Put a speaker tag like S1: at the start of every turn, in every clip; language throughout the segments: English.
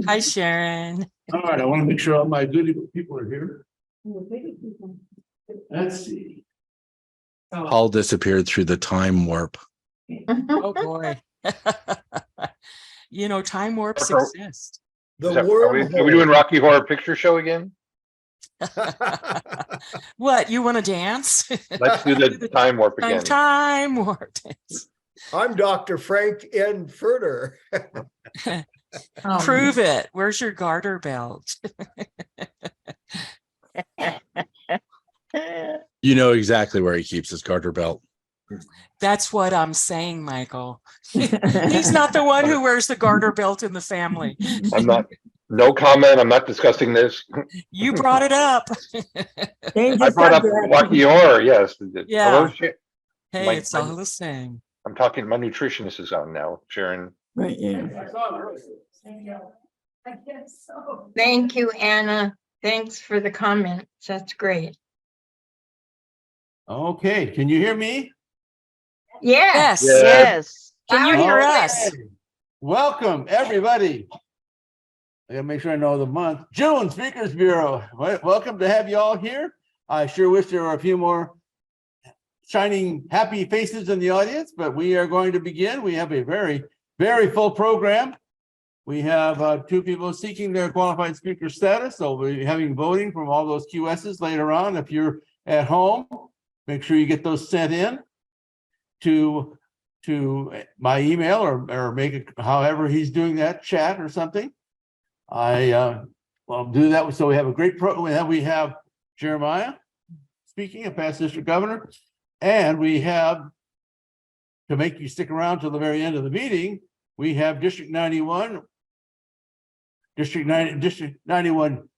S1: Hi, Sharon.
S2: All right, I want to make sure all my good people are here. Let's see.
S3: Paul disappeared through the time warp.
S1: Oh boy. You know, time warps exist.
S4: Are we doing Rocky Horror Picture Show again?
S1: What, you want to dance?
S4: Let's do the time warp again.
S1: Time warp dance.
S5: I'm Dr. Frank N. Furter.
S1: Prove it. Where's your garter belt?
S3: You know exactly where he keeps his garter belt.
S1: That's what I'm saying, Michael. He's not the one who wears the garter belt in the family.
S4: I'm not. No comment. I'm not discussing this.
S1: You brought it up.
S4: I brought up Rocky Horror. Yes.
S1: Yeah.
S4: Hello,
S1: Hey, it's all the same.
S4: I'm talking. My nutritionist is on now, Sharon.
S6: Right, yeah.
S7: Thank you, Anna. Thanks for the comments. That's great.
S2: Okay, can you hear me?
S7: Yes.
S6: Yes.
S1: Can you hear us?
S2: Welcome, everybody. I gotta make sure I know the month. June Speakers Bureau. Welcome to have you all here. I sure wish there were a few more shining happy faces in the audience, but we are going to begin. We have a very, very full program. We have two people seeking their qualified speaker status, so we'll be having voting from all those QSs later on. If you're at home, make sure you get those sent in to my email or make it however he's doing that, chat or something. I'll do that. So we have a great program. We have Jeremiah speaking, a past district governor, and we have, to make you stick around till the very end of the meeting, we have District 91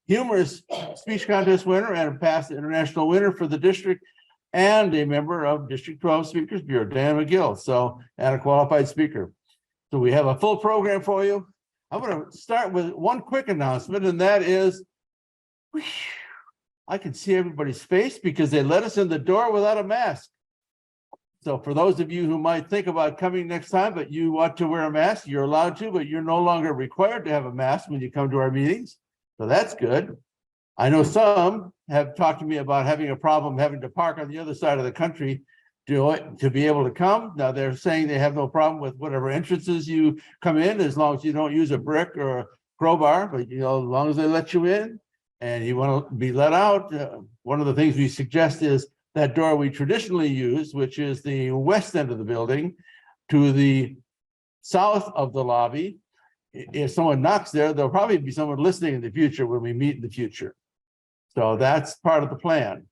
S2: humorous speech contest winner and a past international winner for the district, and a member of District 12 Speakers Bureau, Dan McGill, so, and a qualified speaker. So we have a full program for you. I'm going to start with one quick announcement, and that is, I can see everybody's face because they let us in the door without a mask. So for those of you who might think about coming next time, but you want to wear a mask, you're allowed to, but you're no longer required to have a mask when you come to our meetings. So that's good. I know some have talked to me about having a problem having to park on the other side of the country to be able to come. Now they're saying they have no problem with whatever entrances you come in, as long as you don't use a brick or a crowbar, but you know, as long as they let you in and you want to be let out. One of the things we suggest is that door we traditionally use, which is the west end of the building to the south of the lobby. If someone knocks there, there'll probably be someone listening in the future when we meet in the future. So that's part of the plan.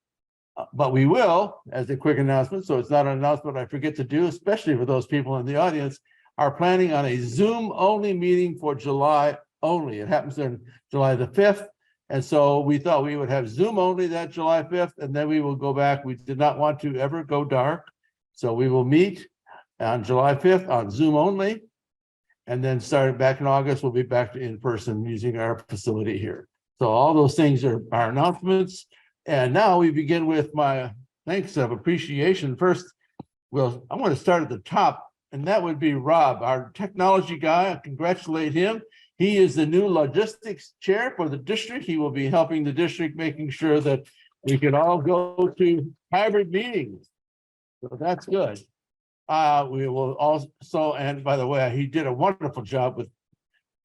S2: But we will, as a quick announcement, so it's not an announcement I forget to do, especially for those people in the audience, are planning on a Zoom only meeting for July only. It happens on July the 5th. And so we thought we would have Zoom only that July 5th, and then we will go back. We did not want to ever go dark. So we will meet on July 5th on Zoom only. And then starting back in August, we'll be back in person using our facility here. So all those things are our announcements. And now we begin with my thanks of appreciation. First, well, I want to start at the top, and that would be Rob, our technology guy. I congratulate him. He is the new logistics chair for the district. He will be helping the district, making sure that we can all go to hybrid meetings. So that's good. We will also, and by the way, he did a wonderful job with,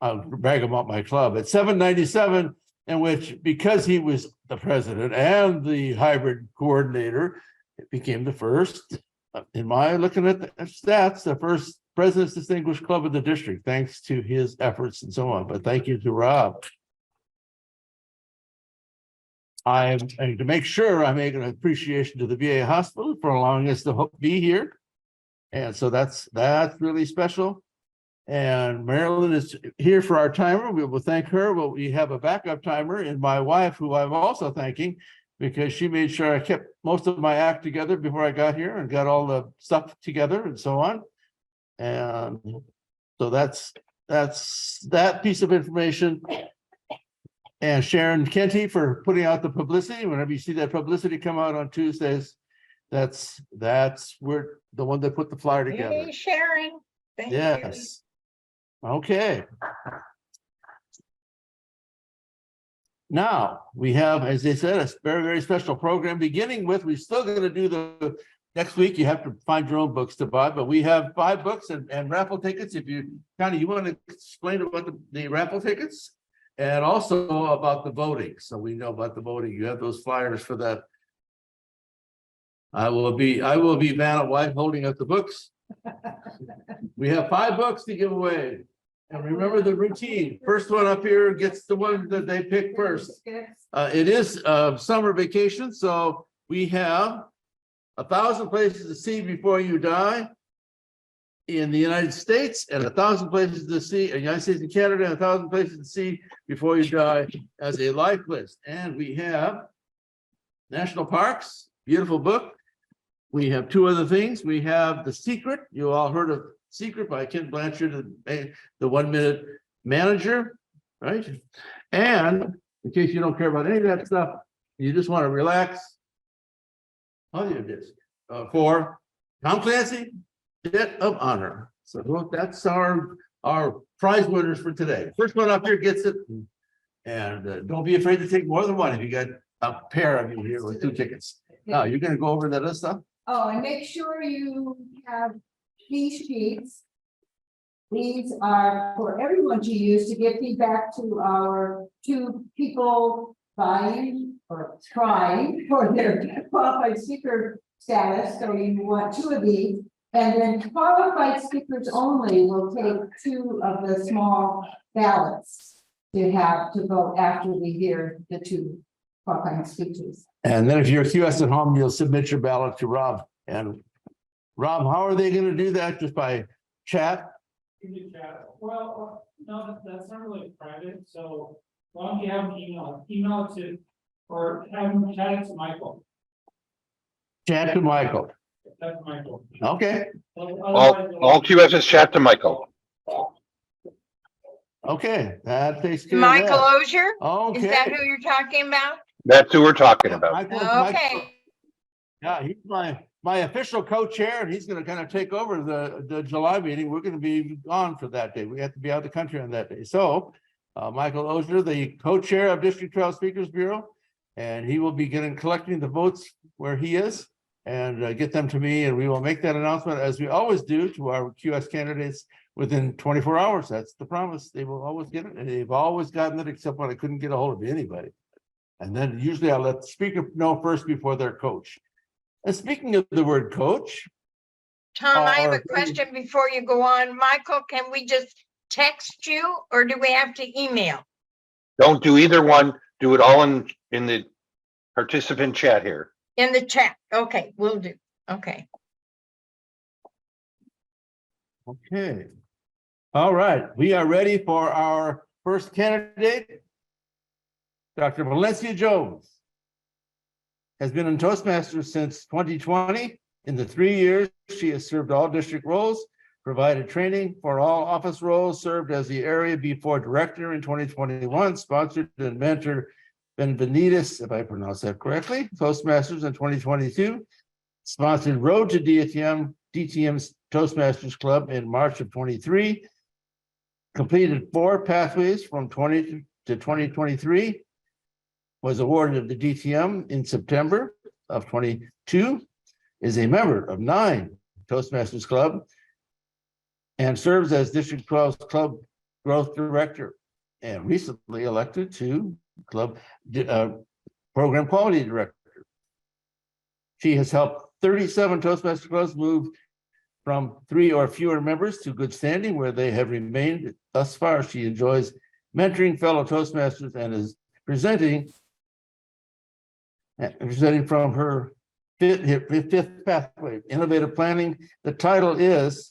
S2: I'll brag about my club at 797, in which, because he was the president and the hybrid coordinator, it became the first, in my looking at the stats, the first President's Distinguished Club of the district, thanks to his efforts and so on. But thank you to Rob. To make sure I make an appreciation to the VA hospital for allowing us to be here. And so that's really special. And Marilyn is here for our timer. We will thank her. Well, we have a backup timer in my wife, who I'm also thanking, because she made sure I kept most of my act together before I got here and got all the stuff together and so on. And so that's that piece of information. And Sharon Kenty for putting out the publicity. Whenever you see that publicity come out on Tuesdays, that's where the one that put the flyer together.
S7: Hey, Sharon. Thank you.
S2: Yes. Okay. Now, we have, as they said, a very, very special program beginning with, we're still going to do the next week. You have to find your own books to buy, but we have 5 books and raffle tickets. If you, Connie, you want to explain about the raffle tickets and also about the voting. So we know about the voting. You have those flyers for that. I will be man and wife holding up the books. We have 5 books to give away. And remember the routine. First one up here gets the one that they pick first. It is summer vacation, so we have 1,000 places to see before you die in the United States, and 1,000 places to see in the United States and Canada, and 1,000 places to see before you die as a life list. And we have national parks, beautiful book. We have 2 other things. We have The Secret. You all heard of Secret by Ken Blanchard, the 1 Minute Manager, right? And in case you don't care about any of that stuff, you just want to relax, audio disc for Tom Clancy, Debt of Honor. So that's our prize winners for today. First one up here gets it. And don't be afraid to take more than one if you got a pair of you here with 2 tickets. Now, you're going to go over that other stuff?
S6: Oh, and make sure you have these sheets. These are for everyone to use to give feedback to our 2 people vying or trying for their qualified speaker status. So you want 2 of these, and then qualified speakers only will take 2 of the small ballots to have to vote after we hear the 2 qualifying speeches.
S2: And then if you're a QS at home, you'll submit your ballot to Rob. And Rob, how are they going to do that? Just by chat?
S8: In the chat. Well, no, that's not really private. So long as you have an email it to, or have them chat it to Michael.
S2: Chat to Michael.
S8: Chat to Michael.
S2: Okay.
S4: All QSs chat to Michael.
S2: Okay, that takes care
S7: Michael
S2: of
S7: Osier?
S2: that. Okay.
S7: Is that who you're talking about?
S4: That's who we're talking about.
S7: Okay.
S2: Yeah, he's my official co-chair, and he's going to kind of take over the July meeting. We're going to be gone for that day. We have to be out of the country on that day. So Michael Osier, the co-chair of District 12 Speakers Bureau, and he will be collecting the votes where he is and get them to me, and we will make that announcement as we always do to our QS candidates within 24 hours. That's the promise. They will always get it, and they've always gotten it, except when I couldn't get a hold of anybody. And then usually I'll let the speaker know first before their coach. And speaking of the word coach.
S7: Tom, I have a question before you go on. Michael, can we just text you or do we have to email?
S4: Don't do either one. Do it all in the participant chat here.
S7: In the chat. Okay, will do. Okay.
S2: Okay. All right. We are ready for our first candidate. Dr. Valencia Jones has been in Toastmasters since 2020. In the 3 years, she has served all district roles, provided training for all office roles, served as the Area B4 Director in 2021, sponsored and mentored Benvenidas, if I pronounce that correctly, Toastmasters in 2022, sponsored Road to DTM's Toastmasters Club in March of 23, completed 4 pathways from 20 to 2023, was awarded the DTM in September of 22, is a member of 9 Toastmasters Club, and serves as District 12's Club Growth Director, and recently elected to Club Program Quality Director. She has helped 37 Toastmasters clubs move from 3 or fewer members to good standing, where they have remained thus far. She enjoys mentoring fellow Toastmasters and is presenting from her fifth pathway, innovative planning. The title is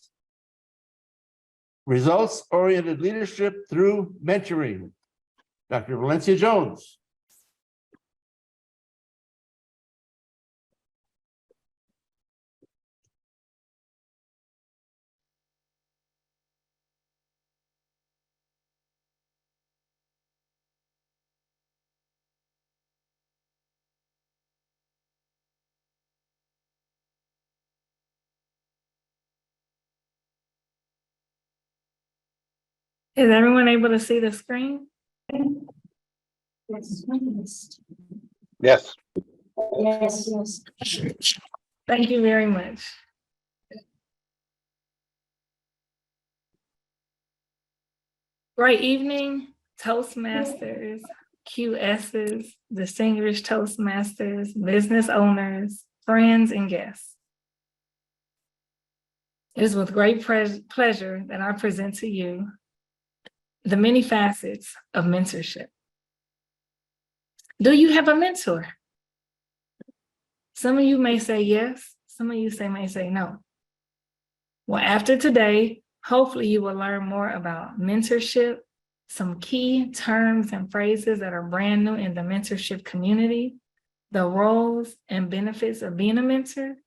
S2: Results-Oriented Leadership Through Mentoring. Dr. Valencia Jones.
S9: Is everyone able to see the screen?
S4: Yes.
S6: Yes, yes.
S9: Thank you very much. Great evening, Toastmasters, QSs, distinguished Toastmasters, business owners, friends, and guests. It is with great pleasure that I present to you the many facets of mentorship. Do you have a mentor? Some of you may say yes, some of you may say no. Well, after today, hopefully you will learn more about mentorship, some key terms and phrases that are brand new in the mentorship community, the roles and benefits of being a mentor,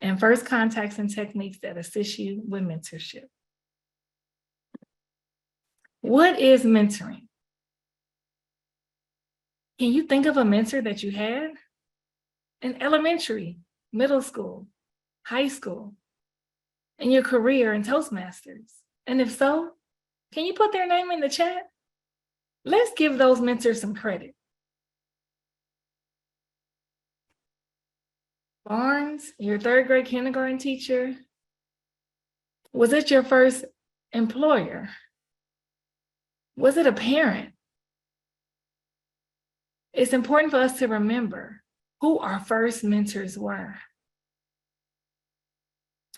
S9: and first contacts and techniques that assist you with mentorship. What is mentoring? Can you think of a mentor that you had in elementary, middle school, high school, in your career in Toastmasters? And if so, can you put their name in the chat? Let's give those mentors some credit. Barnes, your third grade kindergarten teacher. Was it your first employer? Was it a parent? It's important for us to remember who our first mentors were.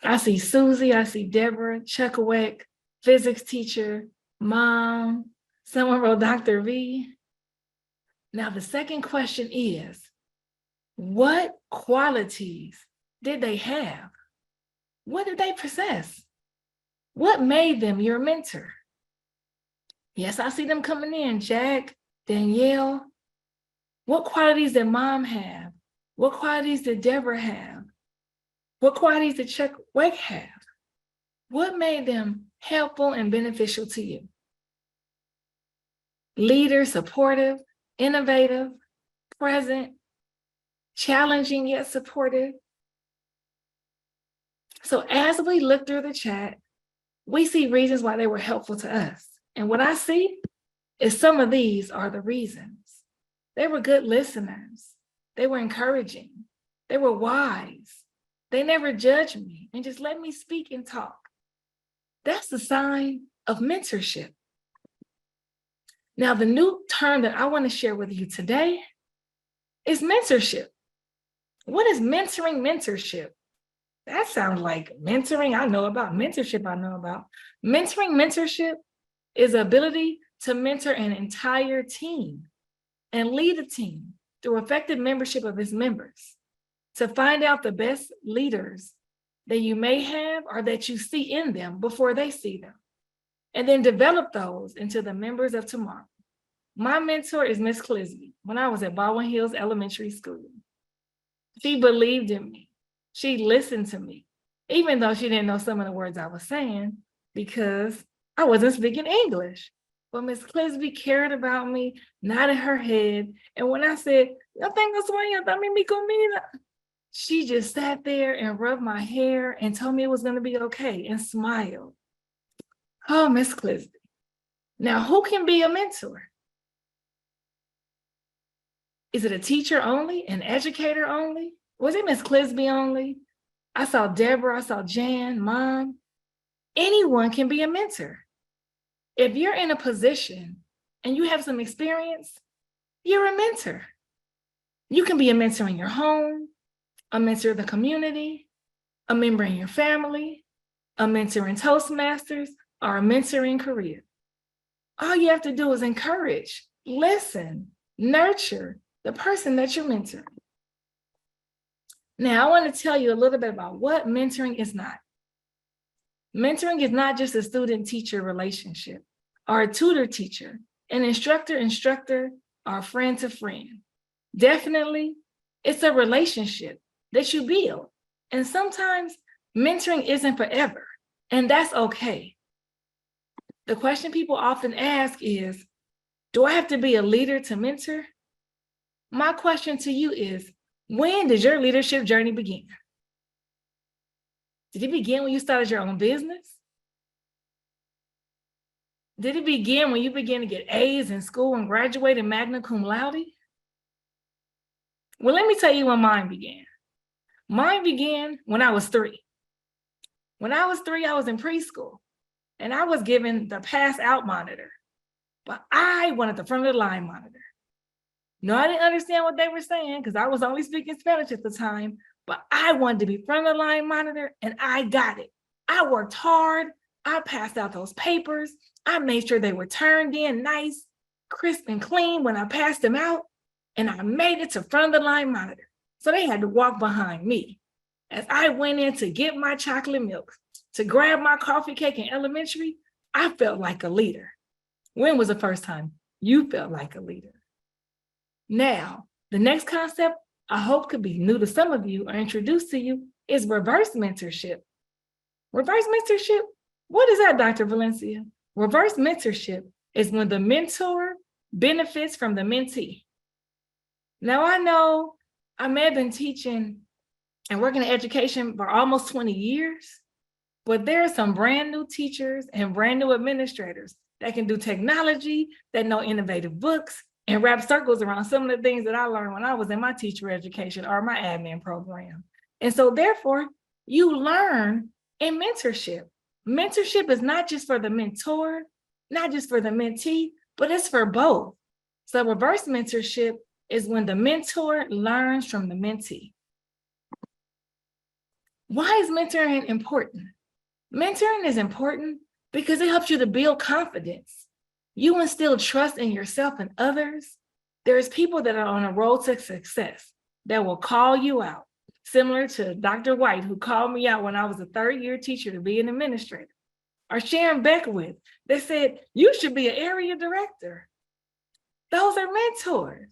S9: I see Susie, I see Deborah, Chuckaway, physics teacher, mom, someone wrote Dr. V. Now the second question is, what qualities did they have? What did they possess? What made them your mentor? Yes, I see them coming in, Jack, Danielle. What qualities did mom have? What qualities did Deborah have? What qualities did Chuck Wake have? What made them helpful and beneficial to you? Leader, supportive, innovative, present, challenging yet supportive. So as we look through the chat, we see reasons why they were helpful to us. And what I see is some of these are the reasons. They were good listeners. They were encouraging. They were wise. They never judged me and just let me speak and talk. That's the sign of mentorship. Now, the new term that I want to share with you today is mentorship. What is mentoring mentorship? That sounds like mentoring. I know about mentorship. I know about mentoring mentorship is the ability to mentor an entire team and lead a team through effective membership of its members to find out the best leaders that you may have or that you see in them before they see them, and then develop those into the members of tomorrow. My mentor is Miss Clisby when I was at Baldwin Hills Elementary School. She believed in me. She listened to me, even though she didn't know some of the words I was saying because I wasn't speaking English. But Miss Clisby cared about me, nodded her head. And when I said, "Yo tengo sueño, dame mi comida," she just sat there and rubbed my hair and told me it was going to be okay and smiled. Oh, Miss Clisby. Now, who can be a mentor? Is it a teacher only, an educator only? Was it Miss Clisby only? I saw Deborah, I saw Jan, Mom. Anyone can be a mentor. If you're in a position and you have some experience, you're a mentor. You can be a mentor in your home, a mentor of the community, a member in your family, a mentor in Toastmasters, or a mentor in career. All you have to do is encourage, listen, nurture the person that you're mentoring. Now, I want to tell you a little bit about what mentoring is not. Mentoring is not just a student-teacher relationship or a tutor-teacher, an instructor-instructor, or friend-to-friend. Definitely, it's a relationship that you build. And sometimes mentoring isn't forever, and that's okay. The question people often ask is, do I have to be a leader to mentor? My question to you is, when did your leadership journey begin? Did it begin when you started your own business? Did it begin when you began to get A's in school and graduated magna cum laude? Well, let me tell you when mine began. Mine began when I was 3. When I was 3, I was in preschool and I was given the pass out monitor, but I wanted the front of the line monitor. No, I didn't understand what they were saying because I was only speaking Spanish at the time, but I wanted to be front of the line monitor and I got it. I worked hard. I passed out those papers. I made sure they were turned in nice, crisp and clean when I passed them out. And I made it to front of the line monitor. So they had to walk behind me. As I went in to get my chocolate milk, to grab my coffee cake in elementary, I felt like a leader. When was the first time you felt like a leader? Now, the next concept I hope could be new to some of you or introduced to you is reverse mentorship. Reverse mentorship? What is that, Dr. Valencia? Reverse mentorship is when the mentor benefits from the mentee. Now, I know I may have been teaching and working in education for almost 20 years, but there are some brand new teachers and brand new administrators that can do technology, that know innovative books, and wrap circles around some of the things that I learned when I was in my teacher education or my admin program. And so therefore, you learn in mentorship. Mentorship is not just for the mentor, not just for the mentee, but it's for both. So reverse mentorship is when the mentor learns from the mentee. Why is mentoring important? Mentoring is important because it helps you to build confidence. You instill trust in yourself and others. There's people that are on a road to success that will call you out, similar to Dr. White, who called me out when I was a 3rd-year teacher to be an administrator, or Sharon Beckwith, that said, you should be an area director. Those are mentors.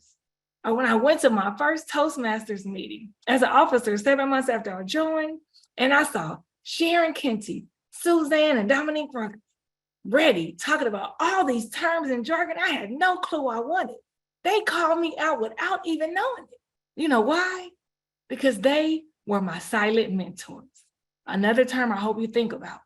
S9: Or when I went to my first Toastmasters meeting as an officer 7 months after I joined, and I saw Sharon Kenty, Suzanne, and Dominique ready talking about all these terms and jargon I had no clue I wanted. They called me out without even knowing it. You know why? Because they were my silent mentors. Another term I hope you think about.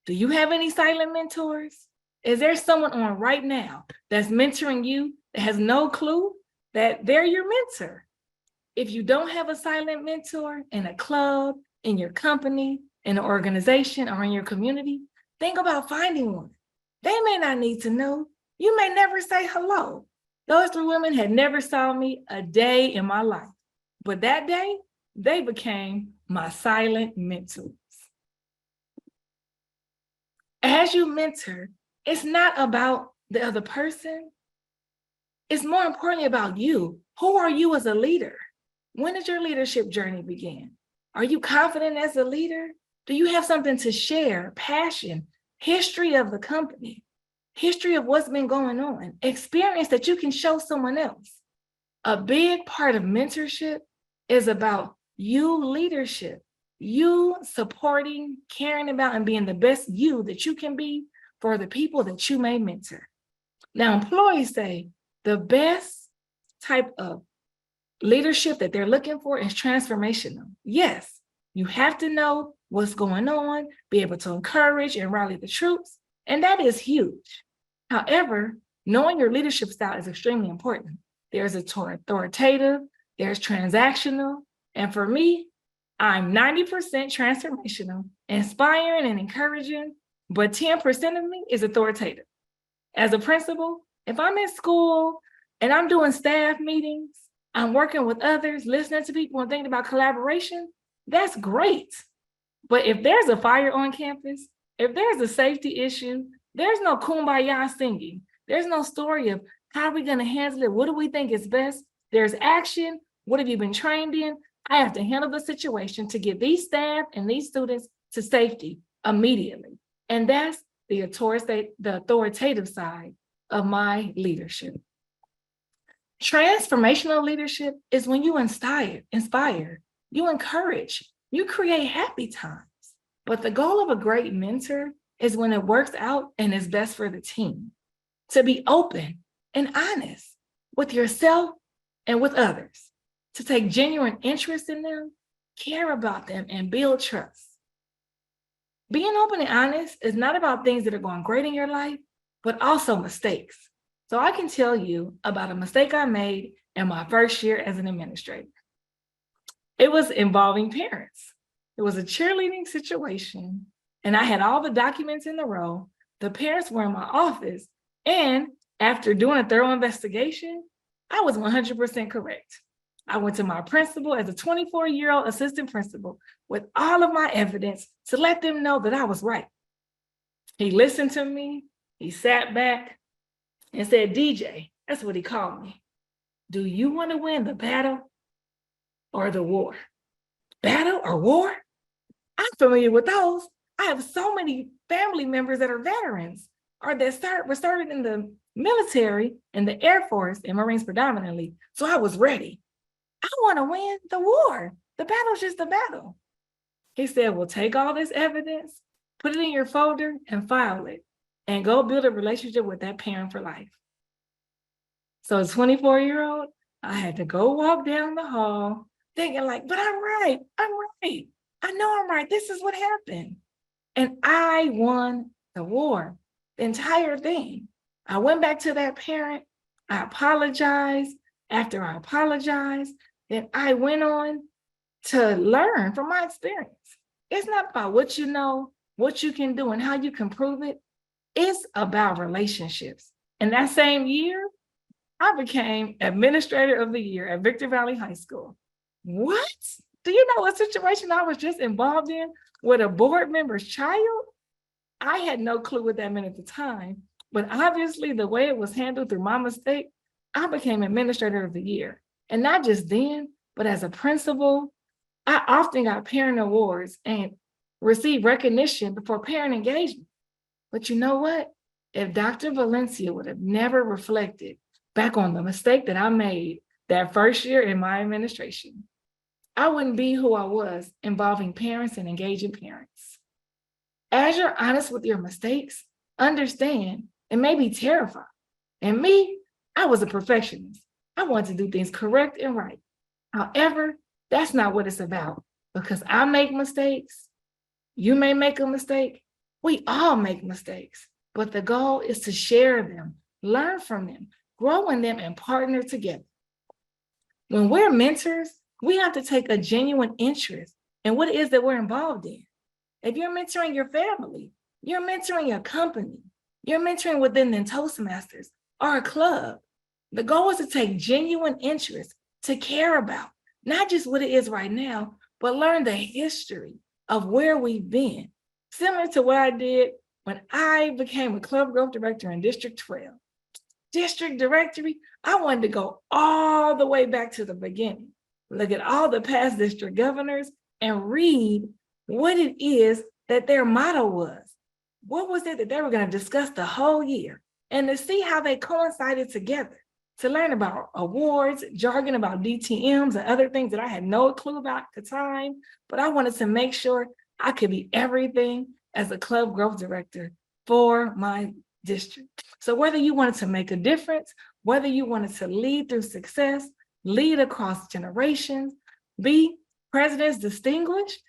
S9: Do you have any silent mentors? Is there someone on right now that's mentoring you that has no clue that they're your mentor? If you don't have a silent mentor in a club, in your company, in an organization, or in your community, think about finding one. They may not need to know. You may never say hello. Those 3 women had never saw me a day in my life. But that day, they became my silent mentors. As you mentor, it's not about the other person. It's more importantly about you. Who are you as a leader? When did your leadership journey begin? Are you confident as a leader? Do you have something to share? Passion, history of the company, history of what's been going on, experience that you can show someone else. A big part of mentorship is about you leadership, you supporting, caring about, and being the best you that you can be for the people that you may mentor. Now, employees say the best type of leadership that they're looking for is transformational. Yes, you have to know what's going on, be able to encourage and rally the troops, and that is huge. However, knowing your leadership style is extremely important. There's authoritative, there's transactional, and for me, I'm 90% transformational, inspiring and encouraging, but 10% of me is authoritative. As a principal, if I'm in school and I'm doing staff meetings, I'm working with others, listening to people and thinking about collaboration, that's great. But if there's a fire on campus, if there's a safety issue, there's no kumbaya singing. There's no story of how are we going to handle it? What do we think is best? There's action. What have you been trained in? I have to handle the situation to get these staff and these students to safety immediately. And that's the authoritative side of my leadership. Transformational leadership is when you inspire, you encourage, you create happy times. But the goal of a great mentor is when it works out and is best for the team. To be open and honest with yourself and with others. To take genuine interest in them, care about them, and build trust. Being open and honest is not about things that are going great in your life, but also mistakes. So I can tell you about a mistake I made in my first year as an administrator. It was involving parents. It was a cheerleading situation, and I had all the documents in a row. The parents were in my office, and after doing a thorough investigation, I was 100% correct. I went to my principal as a 24-year-old assistant principal with all of my evidence to let them know that I was right. He listened to me, he sat back and said, DJ, that's what he called me. Do you want to win the battle or the war? Battle or war? I'm familiar with those. I have so many family members that are veterans or that were started in the military, in the Air Force and Marines predominantly. So I was ready. I want to win the war. The battle's just a battle. He said, well, take all this evidence, put it in your folder and file it, and go build a relationship with that parent for life. So as a 24-year-old, I had to go walk down the hall thinking like, but I'm right. I know I'm right. This is what happened. And I won the war, the entire thing. I went back to that parent. I apologized. After I apologized, then I went on to learn from my experience. It's not about what you know, what you can do, and how you can prove it. It's about relationships. And that same year, I became Administrator of the Year at Victor Valley High School. What? Do you know what situation I was just involved in with a board member's child? I had no clue what that meant at the time, but obviously the way it was handled through my mistake, I became Administrator of the Year. And not just then, but as a principal, I often got parent awards and received recognition before parent engagement. But you know what? If Dr. Valencia would have never reflected back on the mistake that I made that first year in my administration, I wouldn't be who I was involving parents and engaging parents. As you're honest with your mistakes, understand it may be terrifying. And me, I was a perfectionist. I wanted to do things correct and right. However, that's not what it's about, because I make mistakes. You may make a mistake. We all make mistakes, but the goal is to share them, learn from them, grow in them, and partner together. When we're mentors, we have to take a genuine interest in what it is that we're involved in. If you're mentoring your family, you're mentoring your company, you're mentoring within the Toastmasters or a club, the goal is to take genuine interest, to care about, not just what it is right now, but learn the history of where we've been. Similar to what I did when I became a club growth director in District 12. District directory, I wanted to go all the way back to the beginning, look at all the past district governors and read what it is that their motto was. What was it that they were going to discuss the whole year, and to see how they coincided together, to learn about awards, jargon about DTMs and other things that I had no clue about at the time, but I wanted to make sure I could be everything as a club growth director for my district. So whether you wanted to make a difference, whether you wanted to lead through success, lead across generations, be presidents distinguished,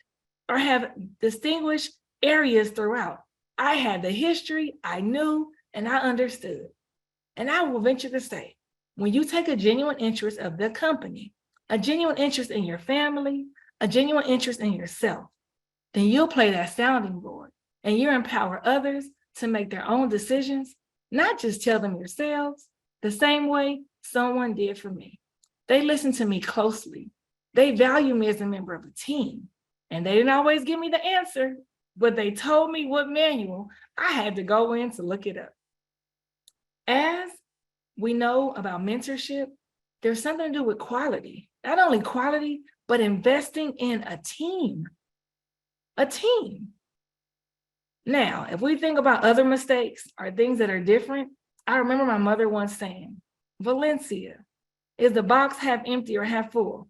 S9: or have distinguished areas throughout, I had the history, I knew, and I understood. And I will venture to say, when you take a genuine interest of the company, a genuine interest in your family, a genuine interest in yourself, then you'll play that sounding board and you empower others to make their own decisions, not just tell them yourselves, the same way someone did for me. They listened to me closely. They value me as a member of a team. And they didn't always give me the answer, but they told me what manual I had to go in to look it up. As we know about mentorship, there's something to do with quality. Not only quality, but investing in a team. A team. Now, if we think about other mistakes or things that are different, I remember my mother once saying, Valencia, is the box half empty or half full?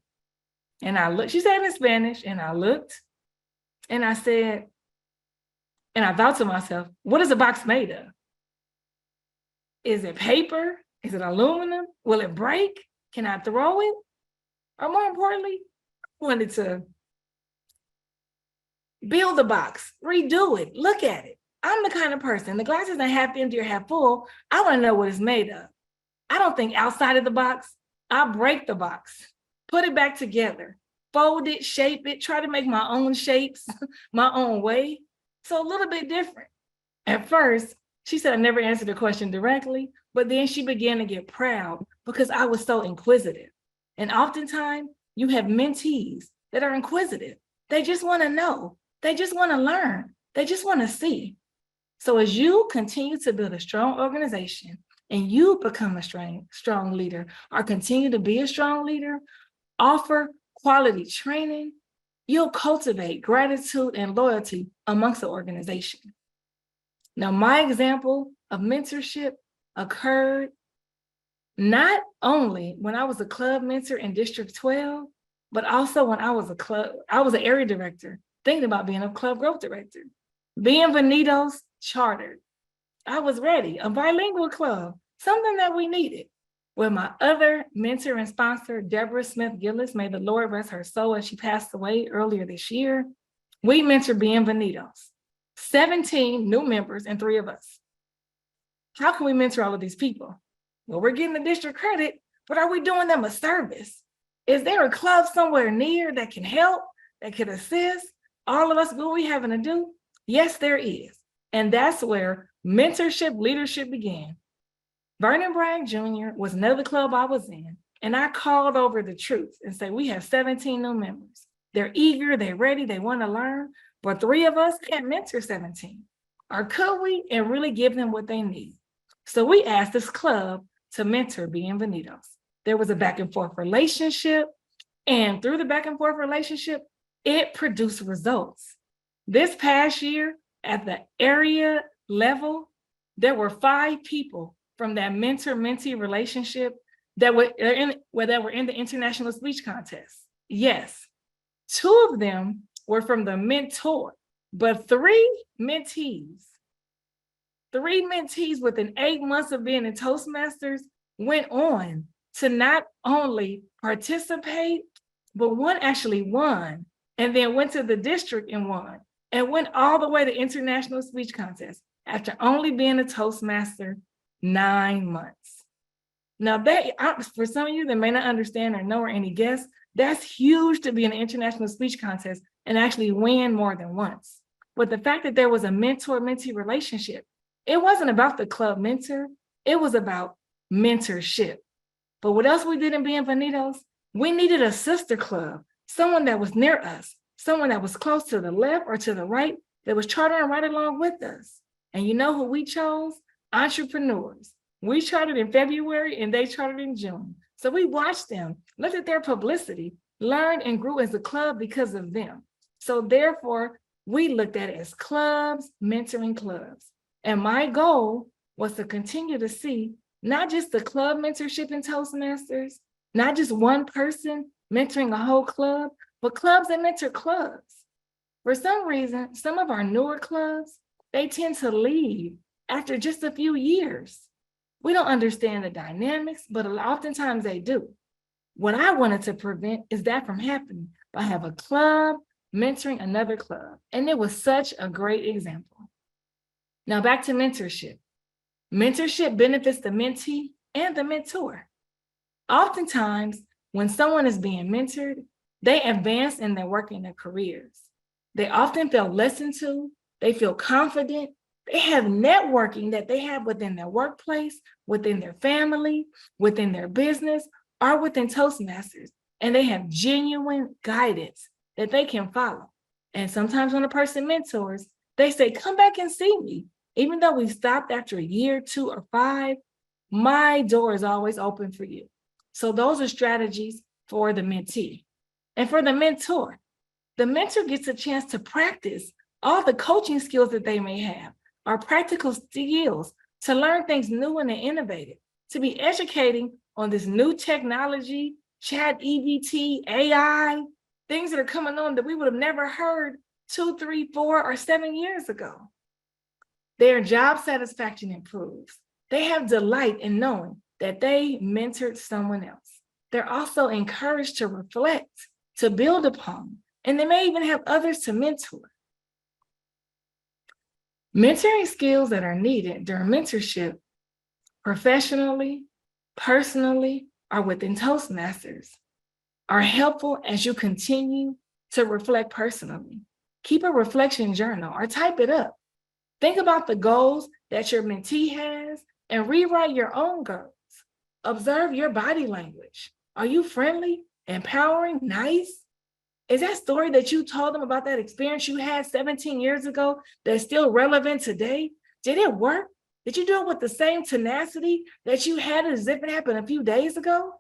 S9: And I looked, she said it in Spanish, and I looked and I said, and I thought to myself, what is a box made of? Is it paper? Is it aluminum? Will it break? Can I throw it? Or more importantly, I wanted to build the box, redo it, look at it. I'm the kind of person, the glass isn't half empty or half full. I want to know what it's made of. I don't think outside of the box. I break the box, put it back together, fold it, shape it, try to make my own shapes, my own way. So a little bit different. At first, she said I never answered the question directly, but then she began to get proud because I was so inquisitive. And oftentimes, you have mentees that are inquisitive. They just want to know. They just want to learn. They just want to see. So as you continue to build a strong organization and you become a strong leader or continue to be a strong leader, offer quality training, you'll cultivate gratitude and loyalty amongst the organization. Now, my example of mentorship occurred not only when I was a club mentor in District 12, but also when I was an area director, thinking about being a club growth director. Bienvenidos chartered. I was ready, a bilingual club, something that we needed. With my other mentor and sponsor, Deborah Smith Gillis, may the Lord rest her soul as she passed away earlier this year, we mentored Bienvenidos, 17 new members and 3 of us. How can we mentor all of these people? Well, we're getting the district credit, but are we doing them a service? Is there a club somewhere near that can help, that can assist all of us? What are we having to do? Yes, there is. And that's where mentorship leadership began. Vernon Bragg Jr. was another club I was in, and I called over the truth and said, we have 17 new members. They're eager, they're ready, they want to learn, but 3 of us can't mentor 17. Or could we and really give them what they need? So we asked this club to mentor Bienvenidos. There was a back and forth relationship, and through the back and forth relationship, it produced results. This past year, at the area level, there were 5 people from that mentor-mentee relationship that were in the international speech contest. Yes, 2 of them were from the mentor, but 3 mentees within 8 months of being in Toastmasters went on to not only participate, but one actually won, and then went to the district and won, and went all the way to international speech contest after only being a Toastmaster 9 months. Now, for some of you that may not understand or know or any guests, that's huge to be in an international speech contest and actually win more than once. But the fact that there was a mentor-mentee relationship, it wasn't about the club mentor, it was about mentorship. But what else we did in Bienvenidos? We needed a sister club, someone that was near us, someone that was close to the left or to the right, that was chartering right along with us. And you know who we chose? Entrepreneurs. We chartered in February and they chartered in June. So we watched them, looked at their publicity, learned and grew as a club because of them. So therefore, we looked at it as clubs, mentoring clubs. And my goal was to continue to see not just the club mentorship in Toastmasters, not just one person mentoring a whole club, but clubs that mentor clubs. For some reason, some of our newer clubs, they tend to leave after just a few years. We don't understand the dynamics, but oftentimes they do. What I wanted to prevent is that from happening by having a club mentoring another club. And it was such a great example. Now back to mentorship. Mentorship benefits the mentee and the mentor. Oftentimes, when someone is being mentored, they advance in their work and their careers. They often feel listened to, they feel confident, they have networking that they have within their workplace, within their family, within their business, or within Toastmasters, and they have genuine guidance that they can follow. And sometimes when a person mentors, they say, come back and see me. Even though we stopped after a year, 2 or 5, my door is always open for you. So those are strategies for the mentee. And for the mentor gets a chance to practice all the coaching skills that they may have, or practical skills to learn things new and innovative, to be educating on this new technology, chat, EBT, AI, things that are coming on that we would have never heard 2, 3, 4, or 7 years ago. Their job satisfaction improves. They have delight in knowing that they mentored someone else. They're also encouraged to reflect, to build upon, and they may even have others to mentor. Mentoring skills that are needed during mentorship professionally, personally, or within Toastmasters are helpful as you continue to reflect personally. Keep a reflection journal or type it up. Think about the goals that your mentee has and rewrite your own goals. Observe your body language. Are you friendly, empowering, nice? Is that story that you told them about that experience you had 17 years ago that's still relevant today? Did it work? Did you do it with the same tenacity that you had as if it happened a few days ago?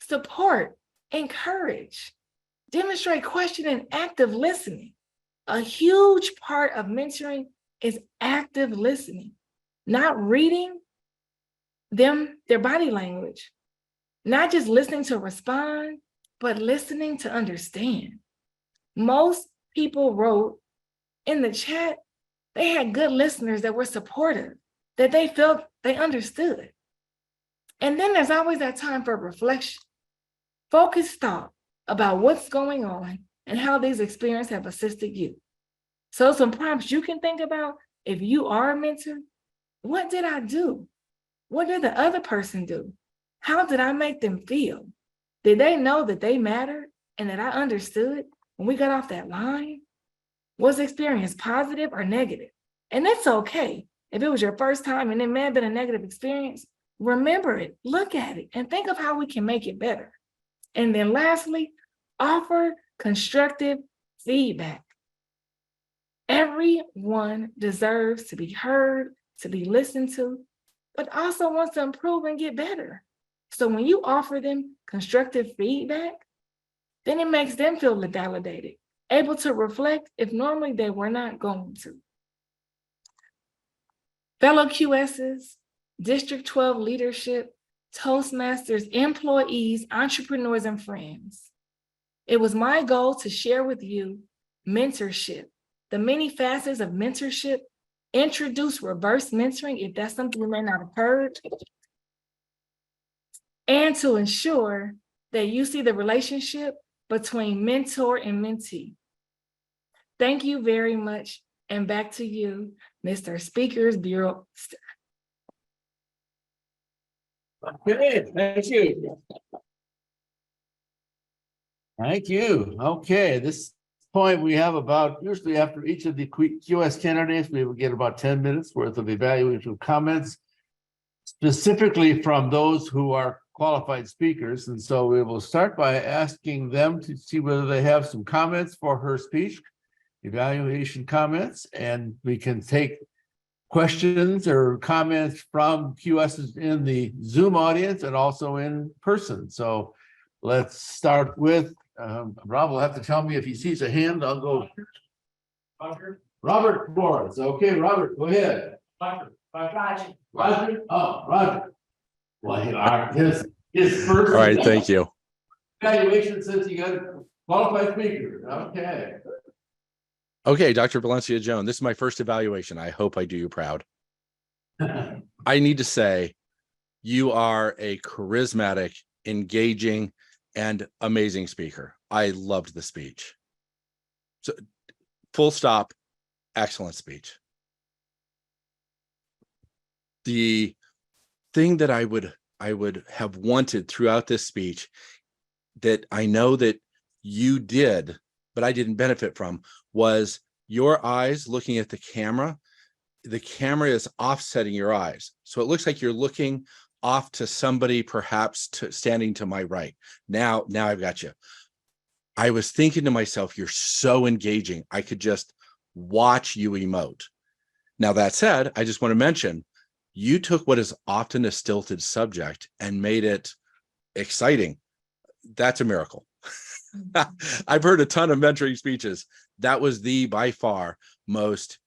S9: Support, encourage, demonstrate question and active listening. A huge part of mentoring is active listening, not reading them, their body language, not just listening to respond, but listening to understand. Most people wrote in the chat, they had good listeners that were supportive, that they felt they understood. And then there's always that time for reflection, focused thought about what's going on and how these experiences have assisted you. So some prompts you can think about if you are a mentor. What did I do? What did the other person do? How did I make them feel? Did they know that they mattered and that I understood when we got off that line? Was the experience positive or negative? And that's okay. If it was your first time and it may have been a negative experience, remember it, look at it, and think of how we can make it better. And then lastly, offer constructive feedback. Everyone deserves to be heard, to be listened to, but also wants to improve and get better. So when you offer them constructive feedback, then it makes them feel validated, able to reflect if normally they were not going to. Fellow QSs, District 12 leadership, Toastmasters, employees, entrepreneurs, and friends. It was my goal to share with you mentorship, the many facets of mentorship, introduce reverse mentoring, if that's something you may not have heard, and to ensure that you see the relationship between mentor and mentee. Thank you very much. And back to you, Mr. Speaker's Bureau.
S2: Okay, thank you. Thank you. Okay, this point we have about, usually after each of the QS candidates, we will get about 10 minutes worth of evaluation comments, specifically from those who are qualified speakers. And so we will start by asking them to see whether they have some comments for her speech, evaluation comments, and we can take questions or comments from QSs in the Zoom audience and also in person. So let's start with, Rob will have to tell me if he sees a hand, I'll go. Robert Flores. Okay, Robert, go ahead. Roger. Oh, Roger. Well, his first.
S3: All right, thank you.
S2: Evaluation says you got a qualified speaker. Okay.
S3: Okay, Dr. Valencia Joan, this is my first evaluation. I hope I do you proud. I need to say, you are a charismatic, engaging, and amazing speaker. I loved the speech. So, full stop, excellent speech. The thing that I would have wanted throughout this speech that I know that you did, but I didn't benefit from, was your eyes looking at the camera. The camera is offsetting your eyes. So it looks like you're looking off to somebody perhaps standing to my right. Now I've got you. I was thinking to myself, you're so engaging. I could just watch you emote. Now that said, I just want to mention, you took what is often a stilted subject and made it exciting. That's a miracle. I've heard a ton of mentoring speeches. That was the by far most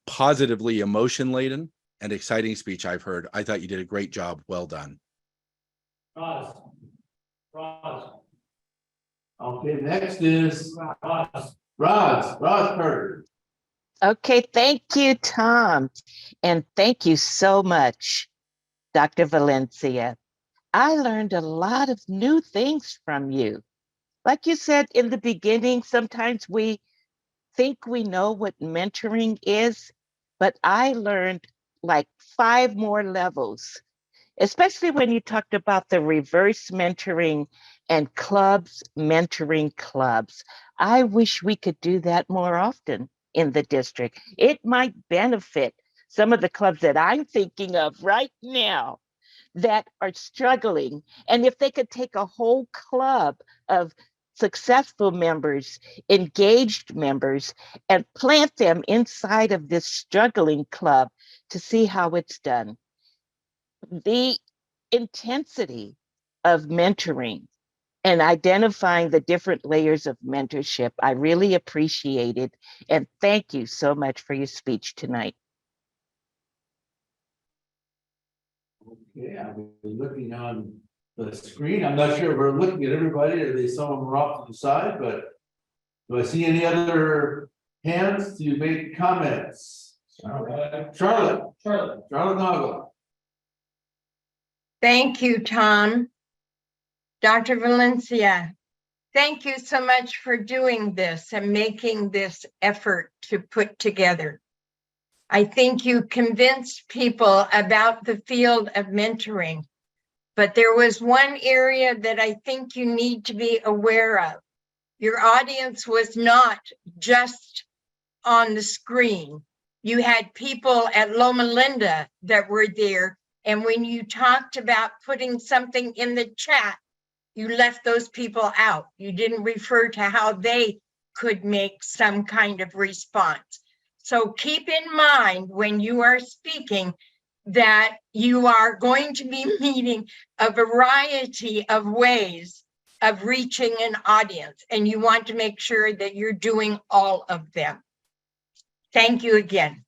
S3: positively emotion-laden and exciting speech I've heard. I thought you did a great job. Well done.
S8: Roz.
S2: Okay, next is Roz Carter.
S10: Okay, thank you, Tom. And thank you so much, Dr. Valencia. I learned a lot of new things from you. Like you said in the beginning, sometimes we think we know what mentoring is, but I learned like 5 more levels, especially when you talked about the reverse mentoring and clubs, mentoring clubs. I wish we could do that more often in the district. It might benefit some of the clubs that I'm thinking of right now that are struggling. And if they could take a whole club of successful members, engaged members, and plant them inside of this struggling club to see how it's done. The intensity of mentoring and identifying the different layers of mentorship, I really appreciate it. And thank you so much for your speech tonight.
S2: Okay, I'm looking on the screen. I'm not sure if we're looking at everybody, or some of them are off to the side, but do I see any other hands to make comments? Charlotte Nagel.
S7: Thank you, Tom. Dr. Valencia, thank you so much for doing this and making this effort to put together. I think you convinced people about the field of mentoring, but there was one area that I think you need to be aware of. Your audience was not just on the screen. You had people at Loma Linda that were there. And when you talked about putting something in the chat, you left those people out. You didn't refer to how they could make some kind of response. So keep in mind when you are speaking that you are going to be meeting a variety of ways of reaching an audience, and you want to make sure that you're doing all of them. Thank you again.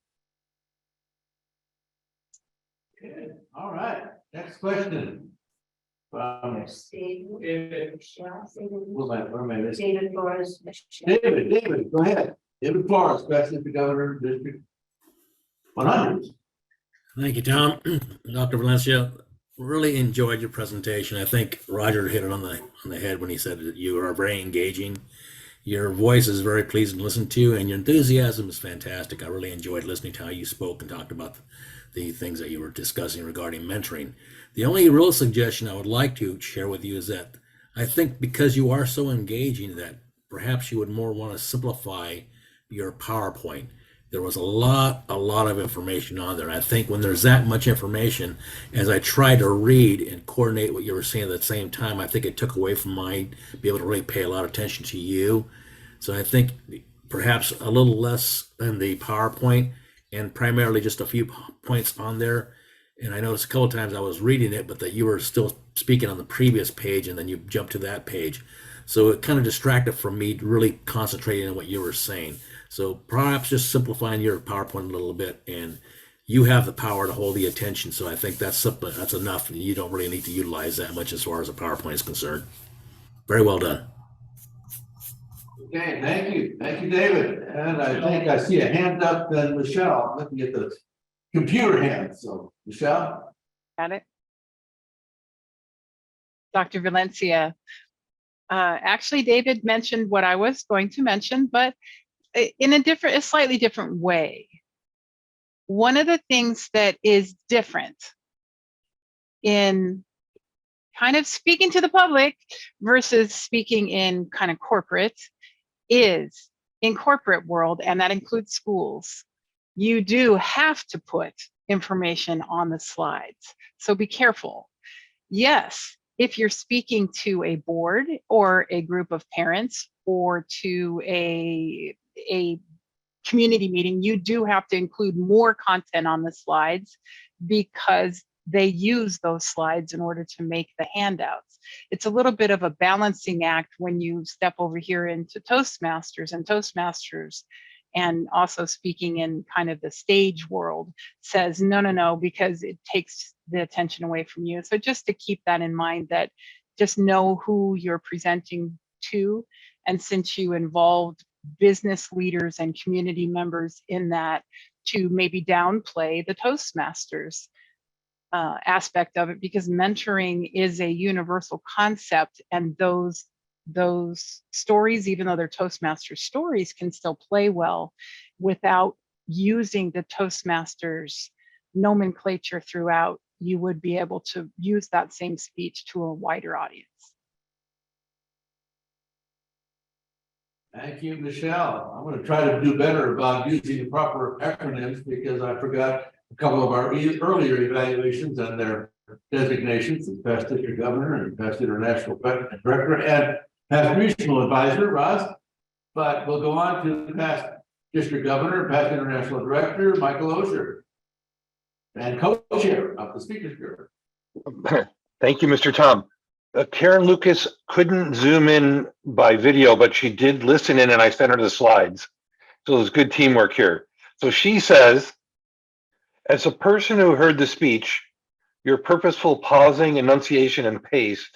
S2: Okay, all right, next question.
S8: David.
S6: David Flores.
S2: David, go ahead. David Flores, question to Governor District 100.
S11: Thank you, Tom. Dr. Valencia, really enjoyed your presentation. I think Roger hit it on the head when he said that you are very engaging. Your voice is very pleasing to listen to, and your enthusiasm is fantastic. I really enjoyed listening to how you spoke and talked about the things that you were discussing regarding mentoring. The only real suggestion I would like to share with you is that I think because you are so engaging that perhaps you would more want to simplify your PowerPoint. There was a lot of information on there. I think when there's that much information, as I tried to read and coordinate what you were saying at the same time, I think it took away from my be able to really pay a lot of attention to you. So I think perhaps a little less in the PowerPoint and primarily just a few points on there. And I noticed a couple of times I was reading it, but that you were still speaking on the previous page and then you jumped to that page. So it kind of distracted from me really concentrating on what you were saying. So perhaps just simplifying your PowerPoint a little bit, and you have the power to hold the attention. So I think that's simple. That's enough. And you don't really need to utilize that much as far as a PowerPoint is concerned. Very well done.
S2: Okay, thank you, David. And I think I see a hand up. Then Michelle, I'm looking at the computer hand. So Michelle,
S12: got it. Dr. Valencia, actually, David mentioned what I was going to mention, but in a slightly different way. One of the things that is different in kind of speaking to the public versus speaking in kind of corporate is in corporate world, and that includes schools, you do have to put information on the slides. So be careful. Yes, if you're speaking to a board or a group of parents or to a community meeting, you do have to include more content on the slides because they use those slides in order to make the handouts. It's a little bit of a balancing act when you step over here into Toastmasters, and also speaking in kind of the stage world says, no, because it takes the attention away from you. So just to keep that in mind, that just know who you're presenting to. And since you involved business leaders and community members in that, to maybe downplay the Toastmasters aspect of it, because mentoring is a universal concept, and those those stories, even though they're Toastmasters stories, can still play well without using the Toastmasters nomenclature throughout. You would be able to use that same speech to a wider audience.
S2: Thank you, Michelle. I'm going to try to do better about using the proper acronyms because I forgot a couple of our earlier evaluations and their designations, the past district governor and past international director and past regional advisor, Ross. But we'll go on to the past district governor, past international director, Michael Osher, and co-chair of the Speakers Bureau.
S4: Thank you, Mr. Tom. Karen Lucas couldn't zoom in by video, but she did listen in and I sent her the slides. So it was good teamwork here. So she says, as a person who heard the speech, your purposeful pausing, enunciation, and pace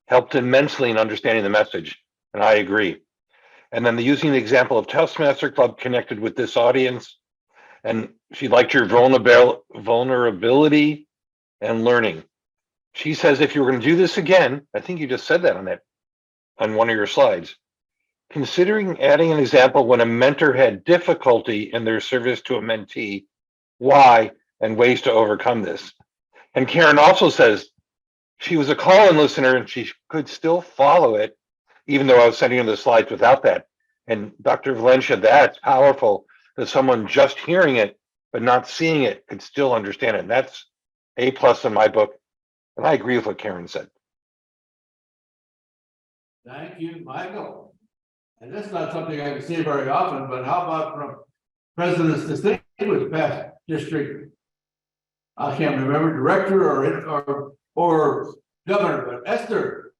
S4: helped immensely in understanding the message. And I agree. And then using the example of Toastmaster Club connected with this audience. And she liked your vulnerability and learning. She says, if you were going to do this again, I think you just said that on one of your slides, considering adding an example when a mentor had difficulty in their service to a mentee, why, and ways to overcome this. And Karen also says she was a call-in listener and she could still follow it, even though I was sending her the slides without that. And Dr. Valencia, that's powerful that someone just hearing it, but not seeing it could still understand it. And that's A+ in my book. And I agree with what Karen said.
S2: Thank you, Michael. And that's not something I can say very often, but how about from President's Distinguished past district, I can't remember, director or governor, but Esther.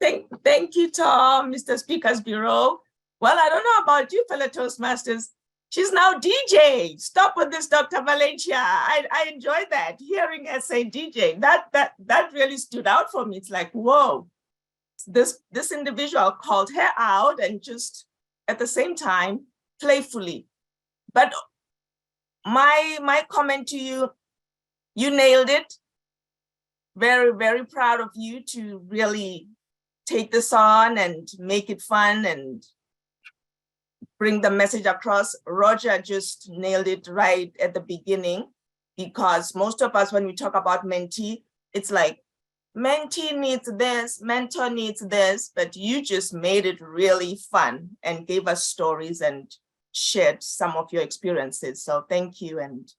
S13: Thank you, Tom, Mr. Speaker's Bureau. Well, I don't know about you, fellow Toastmasters. She's now DJ. Stop with this, Dr. Valencia. I enjoyed that, hearing her say DJ. That really stood out for me. It's like, whoa, this individual called her out and just at the same time, playfully. But my comment to you, you nailed it. Very, very proud of you to really take this on and make it fun and bring the message across. Roger just nailed it right at the beginning, because most of us, when we talk about mentee, it's like mentee needs this, mentor needs this, but you just made it really fun and gave us stories and shared some of your experiences. So thank you. And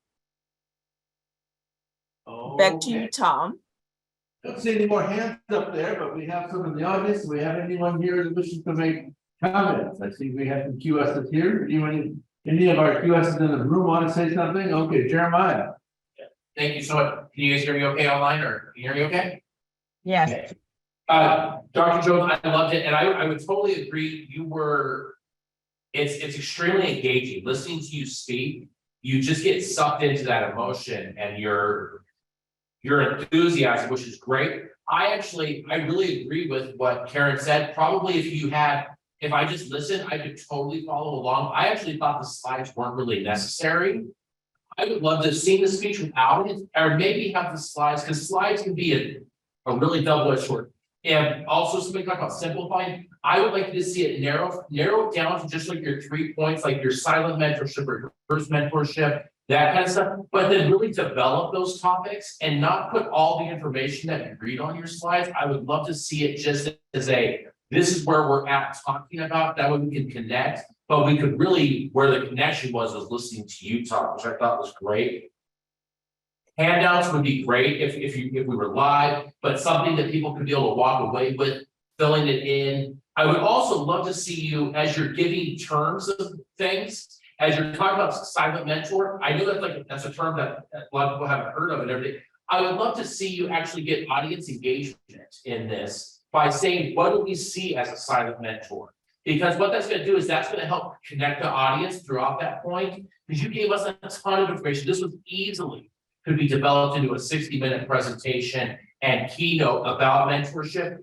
S13: back to you, Tom.
S2: I don't see any more hands up there, but we have some in the audience. Do we have anyone here that wishes to make comments? I see we have some QSs here. Any of our QSs in the room want to say something? Okay, Jeremiah.
S14: Thank you so much. Can you guys hear me okay online, or can you hear me okay?
S7: Yes.
S14: Okay. Dr. Jones, I loved it. And I would totally agree. It's extremely engaging. Listening to you speak, you just get sucked into that emotion and your enthusiasm, which is great. I really agree with what Karen said. Probably if I just listened, I could totally follow along. I actually thought the slides weren't really necessary. I would love to have seen the speech without it, or maybe have the slides, because slides can be a really double-edged sword. And also, somebody talk about simplifying. I would like to see it narrow it down to just like your 3 points, like your silent mentorship or reverse mentorship, that kind of stuff, but then really develop those topics and not put all the information that you read on your slides. I would love to see it just as this is where we're at talking about, that way we can connect, but we could really, where the connection was listening to you talk, which I thought was great. Handouts would be great if we were live, but something that people could be able to walk away with, filling it in. I would also love to see you, as you're giving terms of things, as you're talking about silent mentor. I know that's a term that a lot of people haven't heard of and everything. I would love to see you actually get audience engagement in this by saying, what do we see as a silent mentor? Because what that's going to do is that's going to help connect the audience throughout that point. Because you gave us a ton of information. This was easily could be developed into a 60-minute presentation and keynote about mentorship.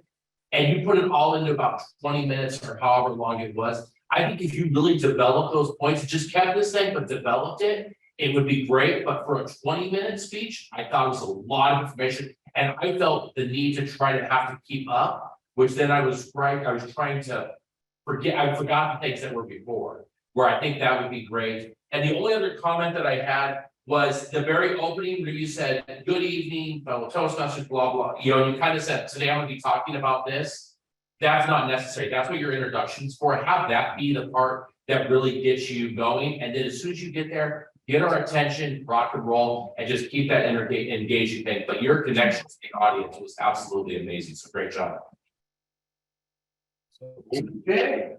S14: And you put it all into about 20 minutes or however long it was. I think if you really develop those points, just kept this thing, but developed it, it would be great. But for a 20-minute speech, I thought it was a lot of information. And I felt the need to try to have to keep up, which then I was trying to forget, I forgot the things that were before, where I think that would be great. And the only other comment that I had was the very opening where you said, good evening, fellow Toastmasters, blah, blah. You know, you kind of said, today I'm gonna be talking about this. That's not necessary. That's what your introduction's for. Have that be the part that really gets you going. And then as soon as you get there, get our attention, rock and roll, and just keep that engaging thing. But your connection to the audience was absolutely amazing. So great job.
S2: Okay.